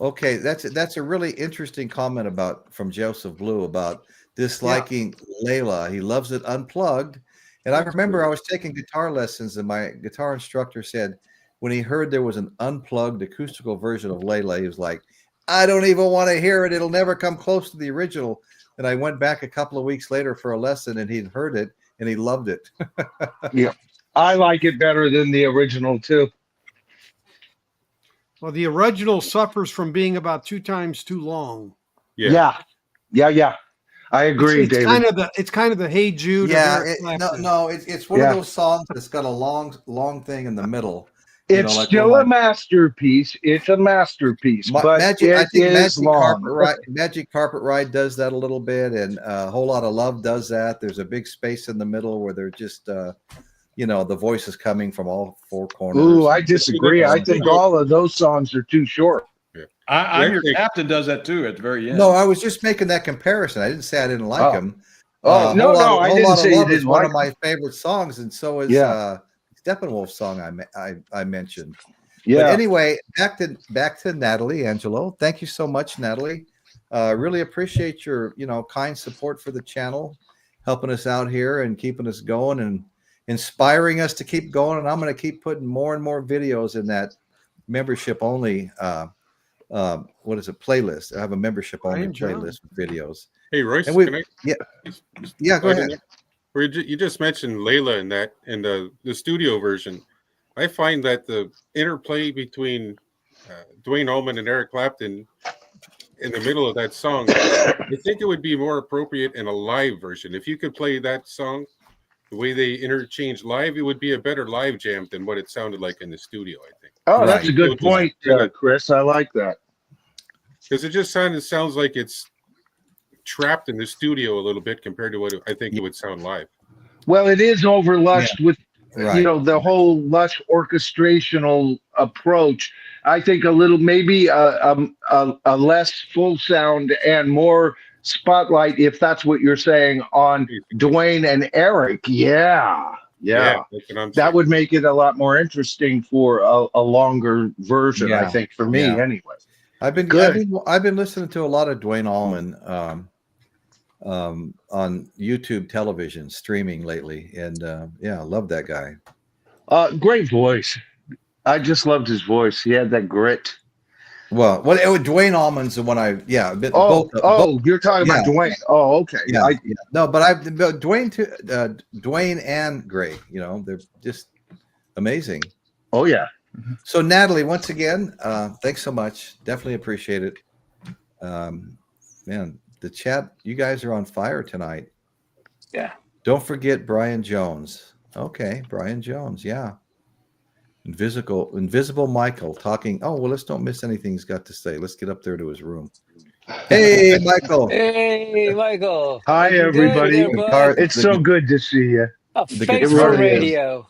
Okay, that's a really interesting comment from Joseph Blue about disliking Leila. He loves it unplugged. And I remember I was taking guitar lessons, and my guitar instructor said when he heard there was an unplugged acoustical version of Leila, he was like, "I don't even want to hear it. It'll never come close to the original." And I went back a couple of weeks later for a lesson, and he'd heard it, and he loved it. Yeah, I like it better than the original too. Well, the original suffers from being about 2 times too long. Yeah. I agree, It's David. kind of the Hey Jude of Yeah, Eric Clapton. it's one of those songs that's got a long thing in the middle. It's Like still a masterpiece. It's a masterpiece, but Magic. I it think is long. Magic Carpet Ride does that a little bit, and a Whole Lot of Love does that. There's a big space in the middle where they're just, the voice is coming from all 4 corners. Ooh, I disagree. I think all of those songs are too short. I'm your captain does that too at the very end. No, I was just making that comparison. I didn't say I didn't like him. Oh, no, I didn't say you Love is didn't one like of my favorite songs, and so is Steppenwolf's song I mentioned. Yeah. But anyway, back to Natalie Angelo. Thank you so much, Natalie. Really appreciate your kind support for the channel, helping us out here and keeping us going and inspiring us to keep going. And I'm going to keep putting more and more videos in that membership only. What is it? Playlist. I have a membership only playlist with videos. Hey, Royce, And can I? Yeah, go ahead. You just mentioned Leila in the studio version. I find that the interplay between Dwayne Allman and Eric Clapton in the middle of that song, I think it would be more appropriate in a live version. If you could play that song the way they interchange live, it would be a better live jam than what it sounded like in the studio, I think. Oh, that's a good point, Chris. I like that. Because it just sounds like it's trapped in the studio a little bit compared to what I think it would sound live. Well, it is overlushed with Right. the whole lush orchestrational approach. I think a little maybe a less full sound and more spotlight, if that's what you're saying, on Dwayne and Eric. Yeah. That's what I'm That saying. would make it a lot more interesting for a longer version, I think, for me anyway. I've been listening to a lot of Dwayne Allman on YouTube television streaming lately, and I love that guy. Great voice. I just loved his voice. He had that grit. Well, Dwayne Allman's the one both you're talking about Dwayne. Oh, okay. No, but Dwayne too. Dwayne and Greg, they're just amazing. Oh yeah. So Natalie, once again, thanks so much. Definitely appreciate it. Man, the chat, you guys are on fire tonight. Yeah. Don't forget Brian Jones. Okay, Brian Jones. Yeah. Invisible Michael talking. Oh, well, let's don't miss anything he's got to say. Let's get up there to his room. Hey, Michael. Hey, Michael. Hi, everybody. It's so good to see you. Thanks for radio.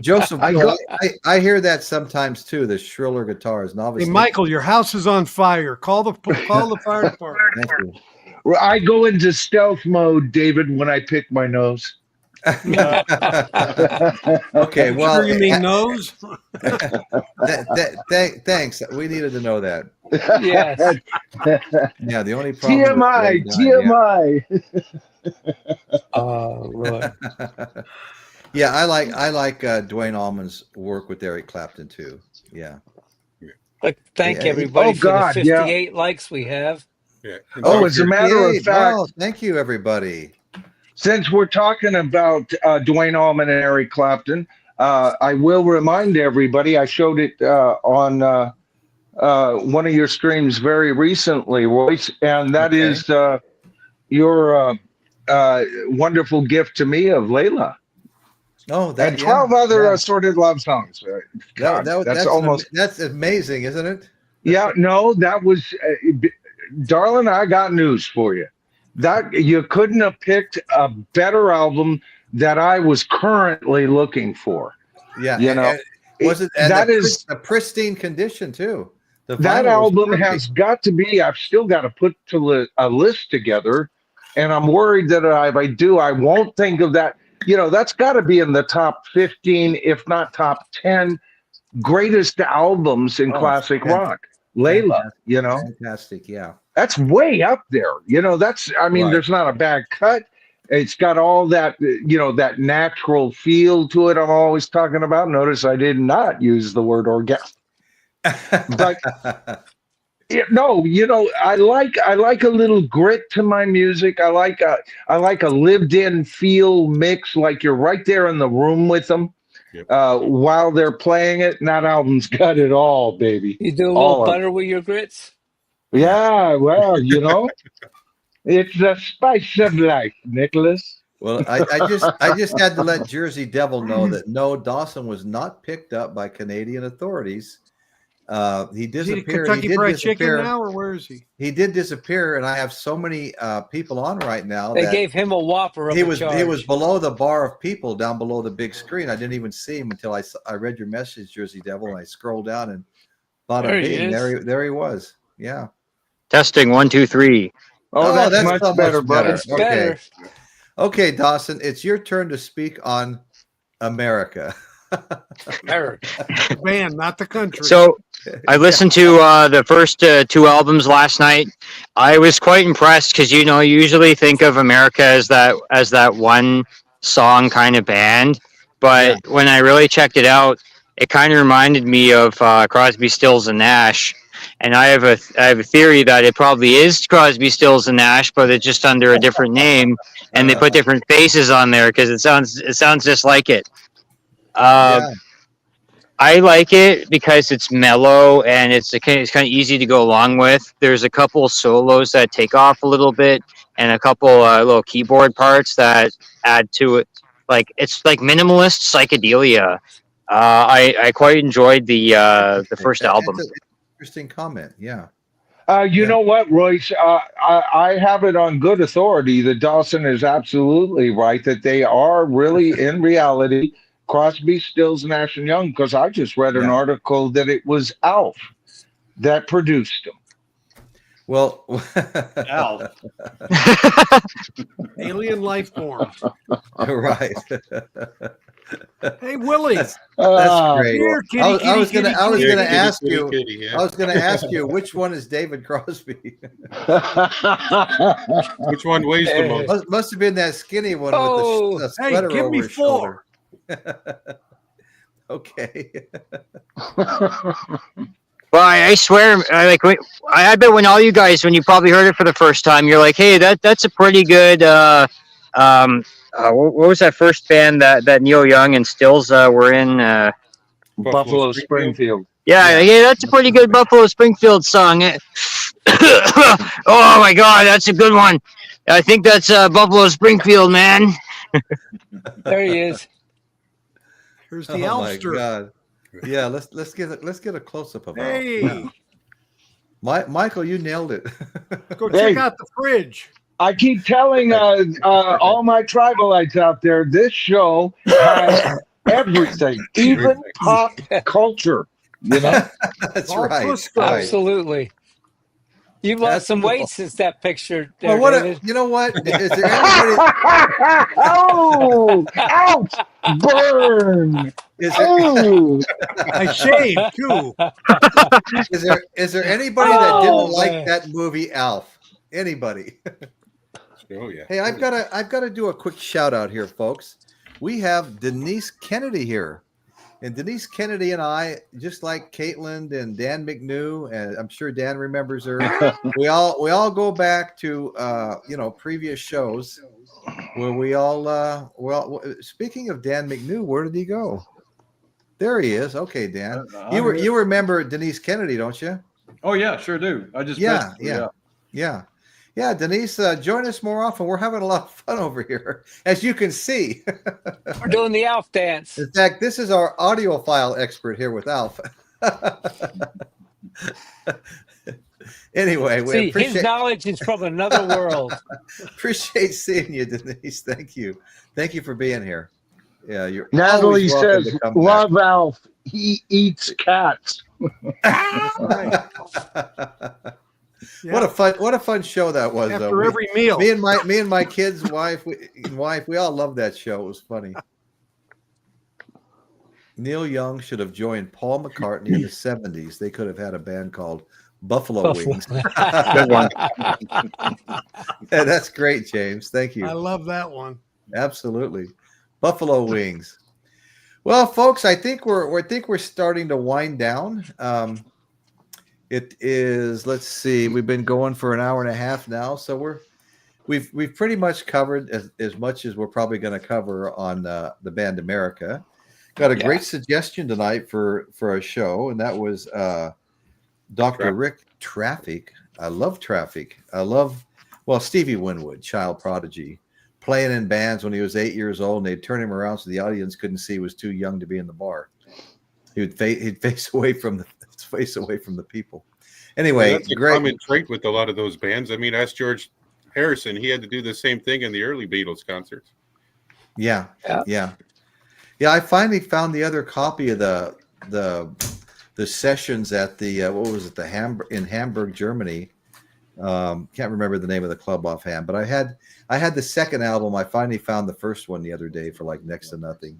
Joseph, I hear that sometimes too. The shriller guitars, and obviously. Hey, Michael, your house is on fire. Call the fire department. Thank you. I go into stealth mode, David, when I pick my nose. Okay, well, sure you mean nose? Thanks. We needed to know that. Yes. Yeah, the only problem. TMI. Oh Lord. Yeah, I like Dwayne Allman's work with Eric Clapton too. Yeah. Like, thank Yeah. everybody Oh, for the God, yeah. 58 likes we have. Yeah. Oh, as a matter of 58. fact, Wow, thank you, everybody. since we're talking about Dwayne Allman and Eric Clapton, I will remind everybody, I showed it on one of your streams very recently, Royce, and that Okay. is your wonderful gift to me of Leila. Oh, that And 12 other yeah. assorted love songs. God, That's amazing, isn't it? yeah, no, that was, darling, I got news for you. That you couldn't have picked a better album that I was currently looking for. Yeah. You know, Was it and that is a pristine condition too? The that vinyl was album perfect. has got to be. I've still got to put a list together, and I'm worried that if I do, I won't think of that. You know, that's got to be in the top 15, if not top 10 greatest albums in classic rock. Leila, Fantastic, you know, fantastic. Yeah. that's way up there. You know, that's, I mean, Right. there's not a bad cut. It's got all that, you know, that natural feel to it I'm always talking about. Notice I did not use the word orgasm. But no, you know, I like a little grit to my music. I like a lived-in feel mix, like you're right there in the room with them. Yep. While they're playing it. And that album's got it all, baby. You do a little All of butter with your grits? Yeah, well, you know, it's the spice of life, Nicholas. Well, I just had to let Jersey Devil know that no, Dawson was not picked up by Canadian authorities. He Is he the disappeared. Kentucky He did Fried Chicken disappear. now, or where is he? He did disappear, and I have so many people on right now They that gave him a whopper of he a was charge. below the bar of people down below the big screen. I didn't even see him until I read your message, Jersey Devil, and I scrolled down and thought There of he being is. there he was. Yeah. Testing 1, 2, 3. Oh, that's much so better, brother. That's better. Okay, Dawson, it's your turn to speak on America. Better. The band, not the country. So I listened to the first 2 albums last night. I was quite impressed because you usually think of America as that one song kind of band, but when I really checked it out, it kind of reminded me of Crosby, Stills and Nash. And I have a theory that it probably is Crosby, Stills and Nash, but it's just under a different name, and they put different faces on there because it sounds just like it. Yeah. I like it because it's mellow and it's kind of easy to go along with. There's a couple solos that take off a little bit, and a couple little keyboard parts that add to it. Like it's like minimalist psychedelia. I quite enjoyed the first album. That's an interesting comment. Yeah. You know what, Royce? I have it on good authority that Dawson is absolutely right, that they are really, in reality, Crosby, Stills, Nash and Young, because I just read an article that it was Alf that produced them. Well, Alf. Alien life form. Right. Hey, Willie. That's great. Here, kitty, I was kitty, gonna kitty, ask kitty, you. kitty, yeah. I was gonna ask you which one is David Crosby. Which one weighs the most? Must have been that skinny one with the Hey, sweater give over me his 4. shoulder. Okay. Well, I swear, I bet when all you guys, when you probably heard it for the first time, you're like, hey, that's a pretty good. What was that first band that Neil Young and Stills were in? Buffalo Springfield. Yeah, that's a pretty good Buffalo Springfield song. Oh my God, that's a good one. I think that's Buffalo Springfield, man. There he is. Here's the Oh my Elster. God. Yeah, let's get a close up of Alf. Hey, Yeah. Michael, you nailed it. go check out the fridge. I keep telling all my tribalites out there, this show has everything, even pop culture. You know, That's All right. Frisco. Right. Absolutely. You've That's lost some cool. weight since that picture there, Well, David. you know what? Is there anybody? oh, ouch, burn. Oh, I shaved too. Is there anybody that didn't Oh, like man. that movie Alf? Anybody? Oh yeah. Hey, I've got to do a quick shout out here, folks. We have Denise Kennedy here. And Denise Kennedy and I, just like Caitlin and Dan McNew, and I'm sure Dan remembers her. we all go back to previous shows where we all speaking of Dan McNew, where did he go? There he is. Okay, Dan. You remember Denise Kennedy, don't you? Oh yeah, sure do. I just yeah. Denise, join us more often. We're having a lot of fun over here, as you can see. We're doing the Alf dance. In fact, this is our audiophile expert here with Alf. Anyway, we appreciate his knowledge is from another world. Appreciate seeing you, Denise. Thank you for being here. Yeah, you're Natalie says, "Love Alf. He eats cats." What a fun show that was. After every meal, me and my kids' wife, we all loved that show. It was funny. Neil Young should have joined Paul McCartney in the 70s. They could have had a band called Buffalo Wings. Yeah, that's great, James. Thank you. I love that one. Absolutely. Buffalo Wings. Well, folks, I think we're starting to wind down. It is, let's see, we've been going for an hour and a half now, so we've pretty much covered as much as we're probably going to cover on the band America. Got a great suggestion tonight for a show, and that was Dr. Rick Traffic. I love Traffic. Stevie Winwood, child prodigy, playing in bands when he was 8 years old, and they'd turn him around so the audience couldn't see he was too young to be in the bar. He'd face away from the people. Anyway, that's a common trait with a lot of those bands. I mean, ask George Harrison. He had to do the same thing in the early Beatles concerts. Yeah. I finally found the other copy of the sessions at the in Hamburg, Germany. Can't remember the name of the club offhand, but I had the second album. I finally found the first one the other day for like next to nothing.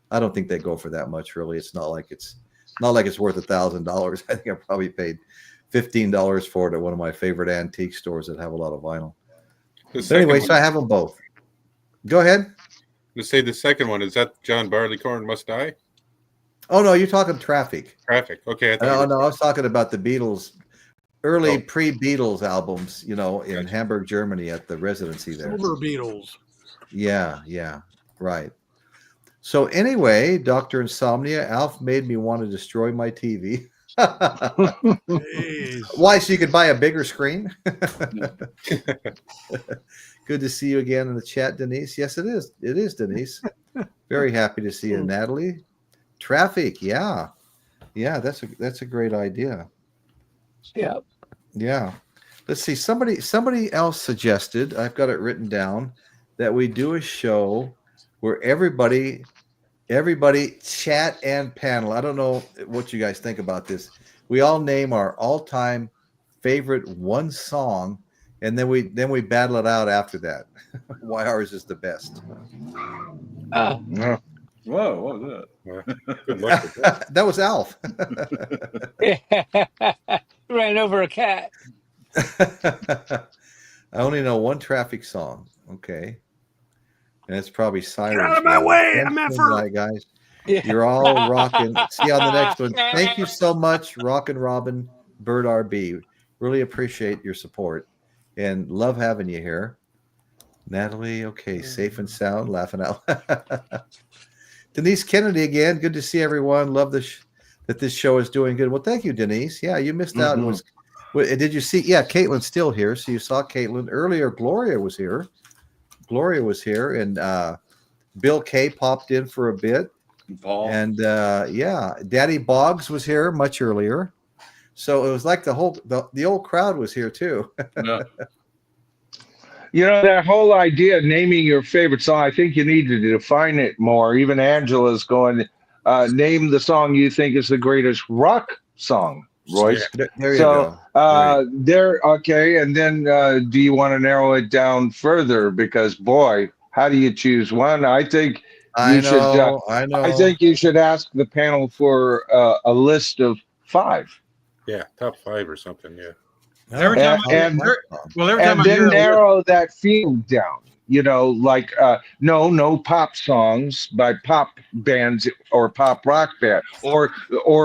I don't think they go for that much, really. It's not like it's worth $1,000. I think I probably paid $15 for it at one of my favorite antique stores that have a lot of vinyl. Anyway, so I have them both. Go ahead. Let's say the second one, is that John Barleycorn Must Die? Oh no, you're talking Traffic. Traffic. Okay. No, I was talking about the Beatles, early pre-Beatles albums, in Hamburg, Germany at the residency there. Silver Beatles. Yeah, right. So anyway, Dr. Insomnia, Alf made me want to destroy my TV. Why? So you could buy a bigger screen? Good to see you again in the chat, Denise. Yes, it is. It is, Denise. Very happy to see you, Natalie. Traffic, yeah. That's a great idea. Yeah. Let's see. Somebody else suggested. I've got it written down that we do a show where everybody chat and panel. I don't know what you guys think about this. We all name our all-time favorite one song, and then we battle it out after that. Why ours is the best. Whoa, what was that? Good luck with that. That was Alf. Ran over a cat. I only know one Traffic song. Okay. And it's probably Sirens. Get out of my way, MFer. Guys. Yeah. You're all rocking. See you on the next one. Thank you so much, Rockin' Robin, Bird RB. Really appreciate your support and love having you here. Natalie, okay, safe and sound, laughing out. Denise Kennedy again. Good to see everyone. Love that this show is doing good. Well, thank you, Denise. Yeah, you missed out. Did you see? Yeah, Caitlin's still here. So you saw Caitlin earlier. Gloria was here, and Bill K popped in for a bit. Paul. And Daddy Boggs was here much earlier. So it was like the old crowd was here too. Yeah. That whole idea of naming your favorite song, I think you need to define it more. Even Angela's going, name the song you think is the greatest rock song, Royce. There you go. Okay. And then do you want to narrow it down further? Because boy, how do you choose one? I think I know. I think you should ask the panel for a list of 5. Yeah, top 5 or something. Yeah. Every time I hear narrow that field down. like no pop songs by pop bands or pop rock band, or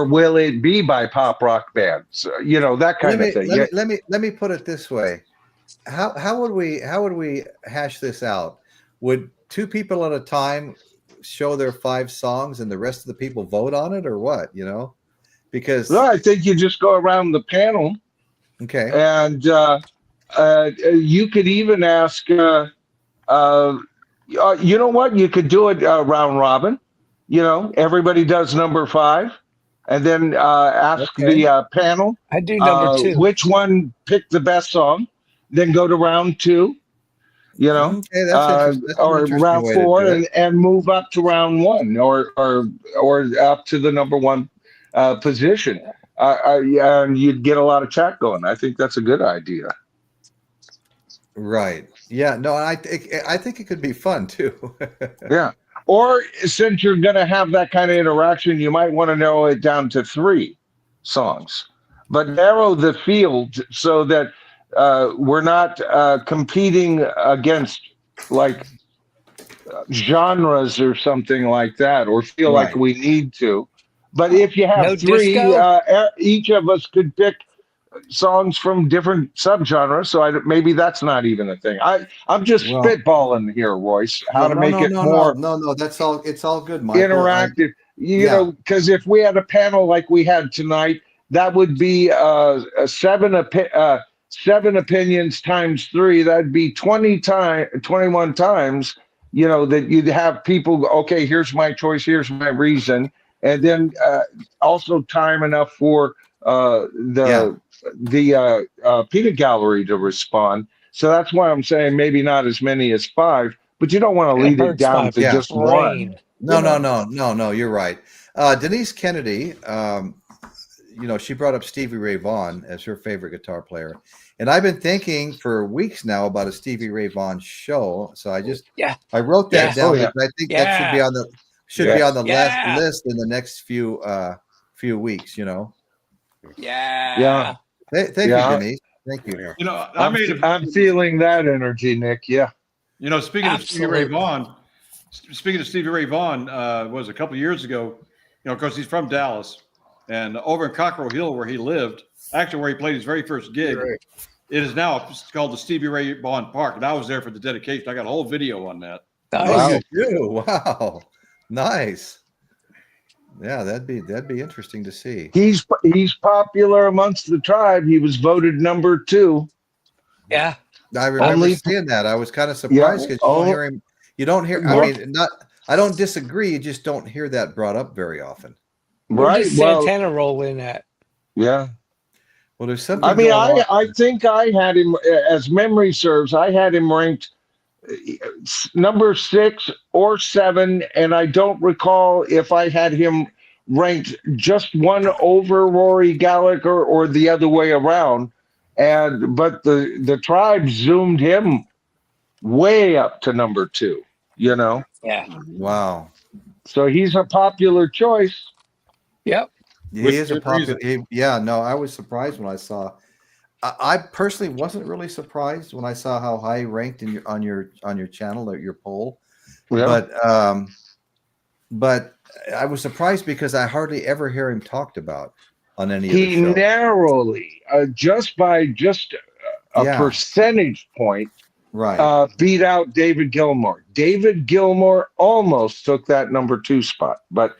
will it be by pop rock bands? That kind of thing. Let me put it this way. How would we hash this out? Would two people at a time show their 5 songs and the rest of the people vote on it, or what? Because No, I think you just go around the panel, okay, and you could even ask. You know what? You could do it round robin. Everybody does number 5, and then ask Okay. the panel I do number 2. which one picked the best song. Then go to round 2. Okay, that's interesting. That's an Or interesting round way to 4, do it. and move up to round 1, or up to the number 1 position. And you'd get a lot of chat going. I think that's a good idea. Right. Yeah. No, I think it could be fun too. Yeah. Or since you're going to have that kind of interaction, you might want to narrow it down to 3 songs, but narrow the field so that we're not competing against like genres or something like that, or feel like Right. we need to. But if you have No 3, disco? each of us could pick songs from different subgenres. So maybe that's not even a thing. I'm just Well, spitballing here, Royce, how to make it more no. That's all. It's all good, Michael. interactive. Yeah. Because if we had a panel like we had tonight, that would be 7 opinions times 3. That'd be 21 times. That you'd have people go, okay, here's my choice, here's my reason, and then also time enough for the peanut gallery to respond. So that's why I'm saying maybe not as many as 5, but you don't want to lead it hurts down my to just brain. one. No. You're right. Denise Kennedy, she brought up Stevie Ray Vaughan as her favorite guitar player, and I've been thinking for weeks now about a Stevie Ray Vaughan show. So I wrote that down. Because I think that should be on the last list in the next few weeks. Yeah. Thank you, Denise. Thank you. I'm feeling that energy, Nick. Yeah. Speaking of Stevie Ray Vaughan, was a couple of years ago, of course, he's from Dallas, and over in Cockrell Hill, where he lived, actually where he played his very first gig, it is now called the Stevie Ray Vaughan Park, and I was there for the dedication. I got a whole video on that. Nice. Wow. Nice. Yeah, that'd be interesting to see. He's popular amongst the tribe. He was voted number 2. Yeah. I remember seeing that. I was kind of surprised because you don't hear him. You don't hear. I mean, I don't disagree. You just don't hear that brought up very often. Where does Santana roll in at? Yeah. Well, there's something. I mean, I think I had him, as memory serves, I had him ranked number 6 or 7, and I don't recall if I had him ranked just one over Rory Gallagher or the other way around. But the tribe zoomed him way up to number 2. Yeah. Wow. So he's a popular choice. Yep. He is a popular. I was surprised when I saw. I personally wasn't really surprised when I saw how high he ranked on your channel at your poll, but I was surprised because I hardly ever hear him talked about on any of the shows. He narrowly, just by a percentage point, beat out David Gilmour. David Gilmour almost took that number 2 spot, but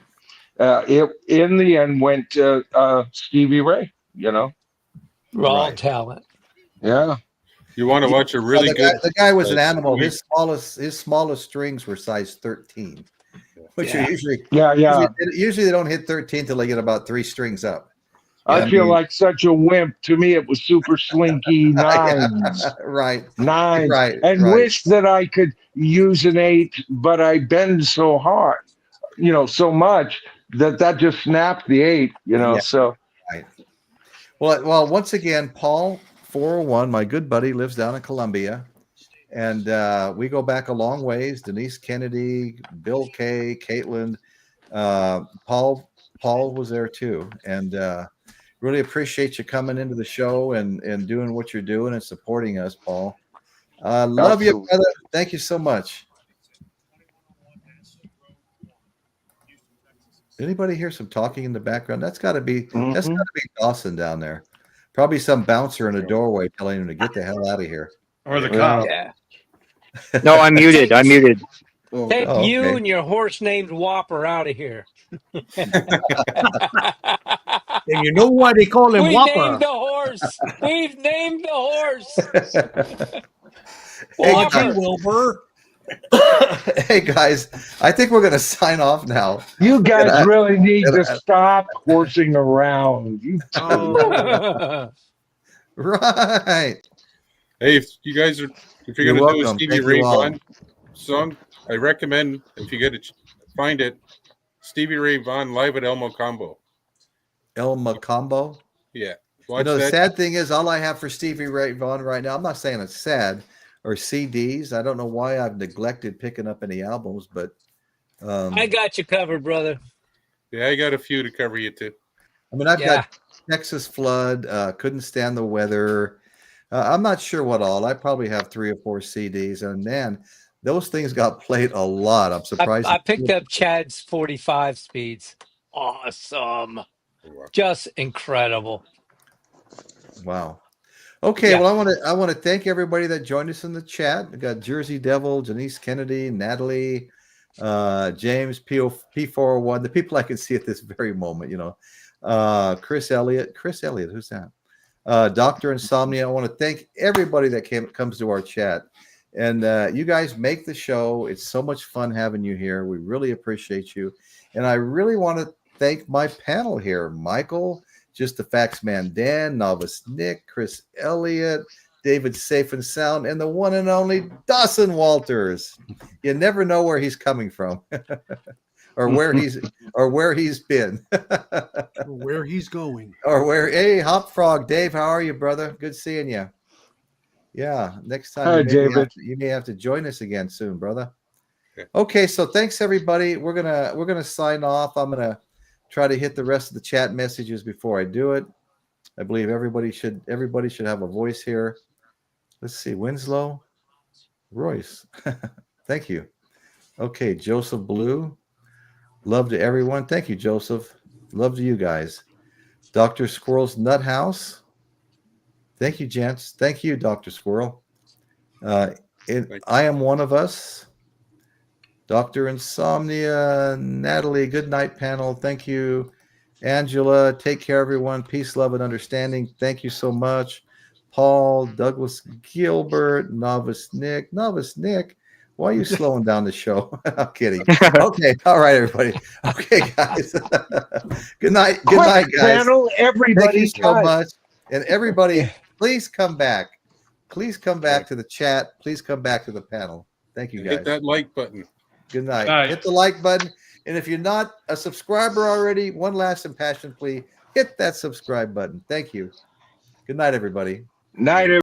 it in the end went to Stevie Ray. Raw talent. Yeah. You want to watch a really good. The guy was an animal. His smallest strings were size 13, which are usually Usually they don't hit 13 till they get about 3 strings up. I feel like such a wimp. To me, it was super slinky 9s. Right. 9s. Right. And wish that I could use an 8, but I bend so hard, so much that just snapped the 8, so. Right. Well, once again, Paul 401, my good buddy, lives down in Columbia, and we go back a long ways. Denise Kennedy, Bill Kay, Caitlin, Paul was there too, and really appreciate you coming into the show and doing what you're doing and supporting us, Paul. Love you, Absolutely. brother. Thank you so much. Anybody hear some talking in the background? That's got to be Dawson down there. Probably some bouncer in a doorway telling him to get the hell out of here. Or the Yeah. cop. Yeah. No, I'm muted. I'm muted. Take Oh, you okay. and your horse named Whopper out of here. And you know why they call him We Whopper? named the horse. We've named the horse. Hey, Whopper Whopper. Wilbur. Hey guys, I think we're gonna sign off now. You guys I- really need and to I- stop horsing around. You Oh, Right. Hey, if you guys are, if you're You're going to do a welcome. Stevie Thank you Ray all. Vaughan song, I recommend if you get it, find it, Stevie Ray Vaughan live at Elmo Combo. El Macombo. Yeah, You watch know, the that. sad thing is, all I have for Stevie Ray Vaughan right now, I'm not saying it's sad, or CDs. I don't know why I've neglected picking up any albums, but I got you covered, brother. Yeah, I got a few to cover you too. I mean, I've Yeah. got Texas Flood, Couldn't Stand the Weather. I'm not sure what all. I probably have 3 or 4 CDs, and man, those things got played a lot. I'm surprised. I picked up Chad's 45 speeds. Awesome. Just incredible. Wow. Okay, Yeah. well, I want to thank everybody that joined us in the chat. We got Jersey Devil, Janice Kennedy, Natalie, James P401, the people I can see at this very moment, you know. Chris Elliott, who's that? Dr. Insomnia. I want to thank everybody that comes to our chat. And you guys make the show. It's so much fun having you here. We really appreciate you. And I really want to thank my panel here, Michael, Just the Facts Man Dan, Novice Nick, Chris Elliott, David Safe and Sound, and the one and only Dawson Walters. You never know where he's coming from. or where he's been. where he's going. Or where, hey, Hop Frog, Dave, how are you, brother? Good seeing you. Yeah, next time Hi, you David. may have to join us again soon, brother. Okay. Okay, so thanks everybody. We're gonna sign off. I'm gonna try to hit the rest of the chat messages before I do it. I believe everybody should have a voice here. Let's see, Winslow, Royce. Thank you. Okay, Joseph Blue. Love to everyone. Thank you, Joseph. Love to you guys. Dr. Squirrel's Nut House. Thank you, gents. Thank you, Dr. Squirrel. I Am One of Us. Dr. Insomnia, Natalie, good night panel. Thank you. Angela, take care, everyone. Peace, love, and understanding. Thank you so much. Paul, Douglas Gilbert, Novice Nick. Why are you slowing down the show? I'm kidding. Okay. All right, everybody. Okay, guys. Good night. Good night, guys. Panel, everybody. Thank you so much. And everybody, please come back. Please come back to the chat. Please come back to the panel. Thank you, And guys. hit that like button. Good night. Night. Hit the like button. And if you're not a subscriber already, one last impassioned plea, hit that subscribe button. Thank you. Good night, everybody. Night,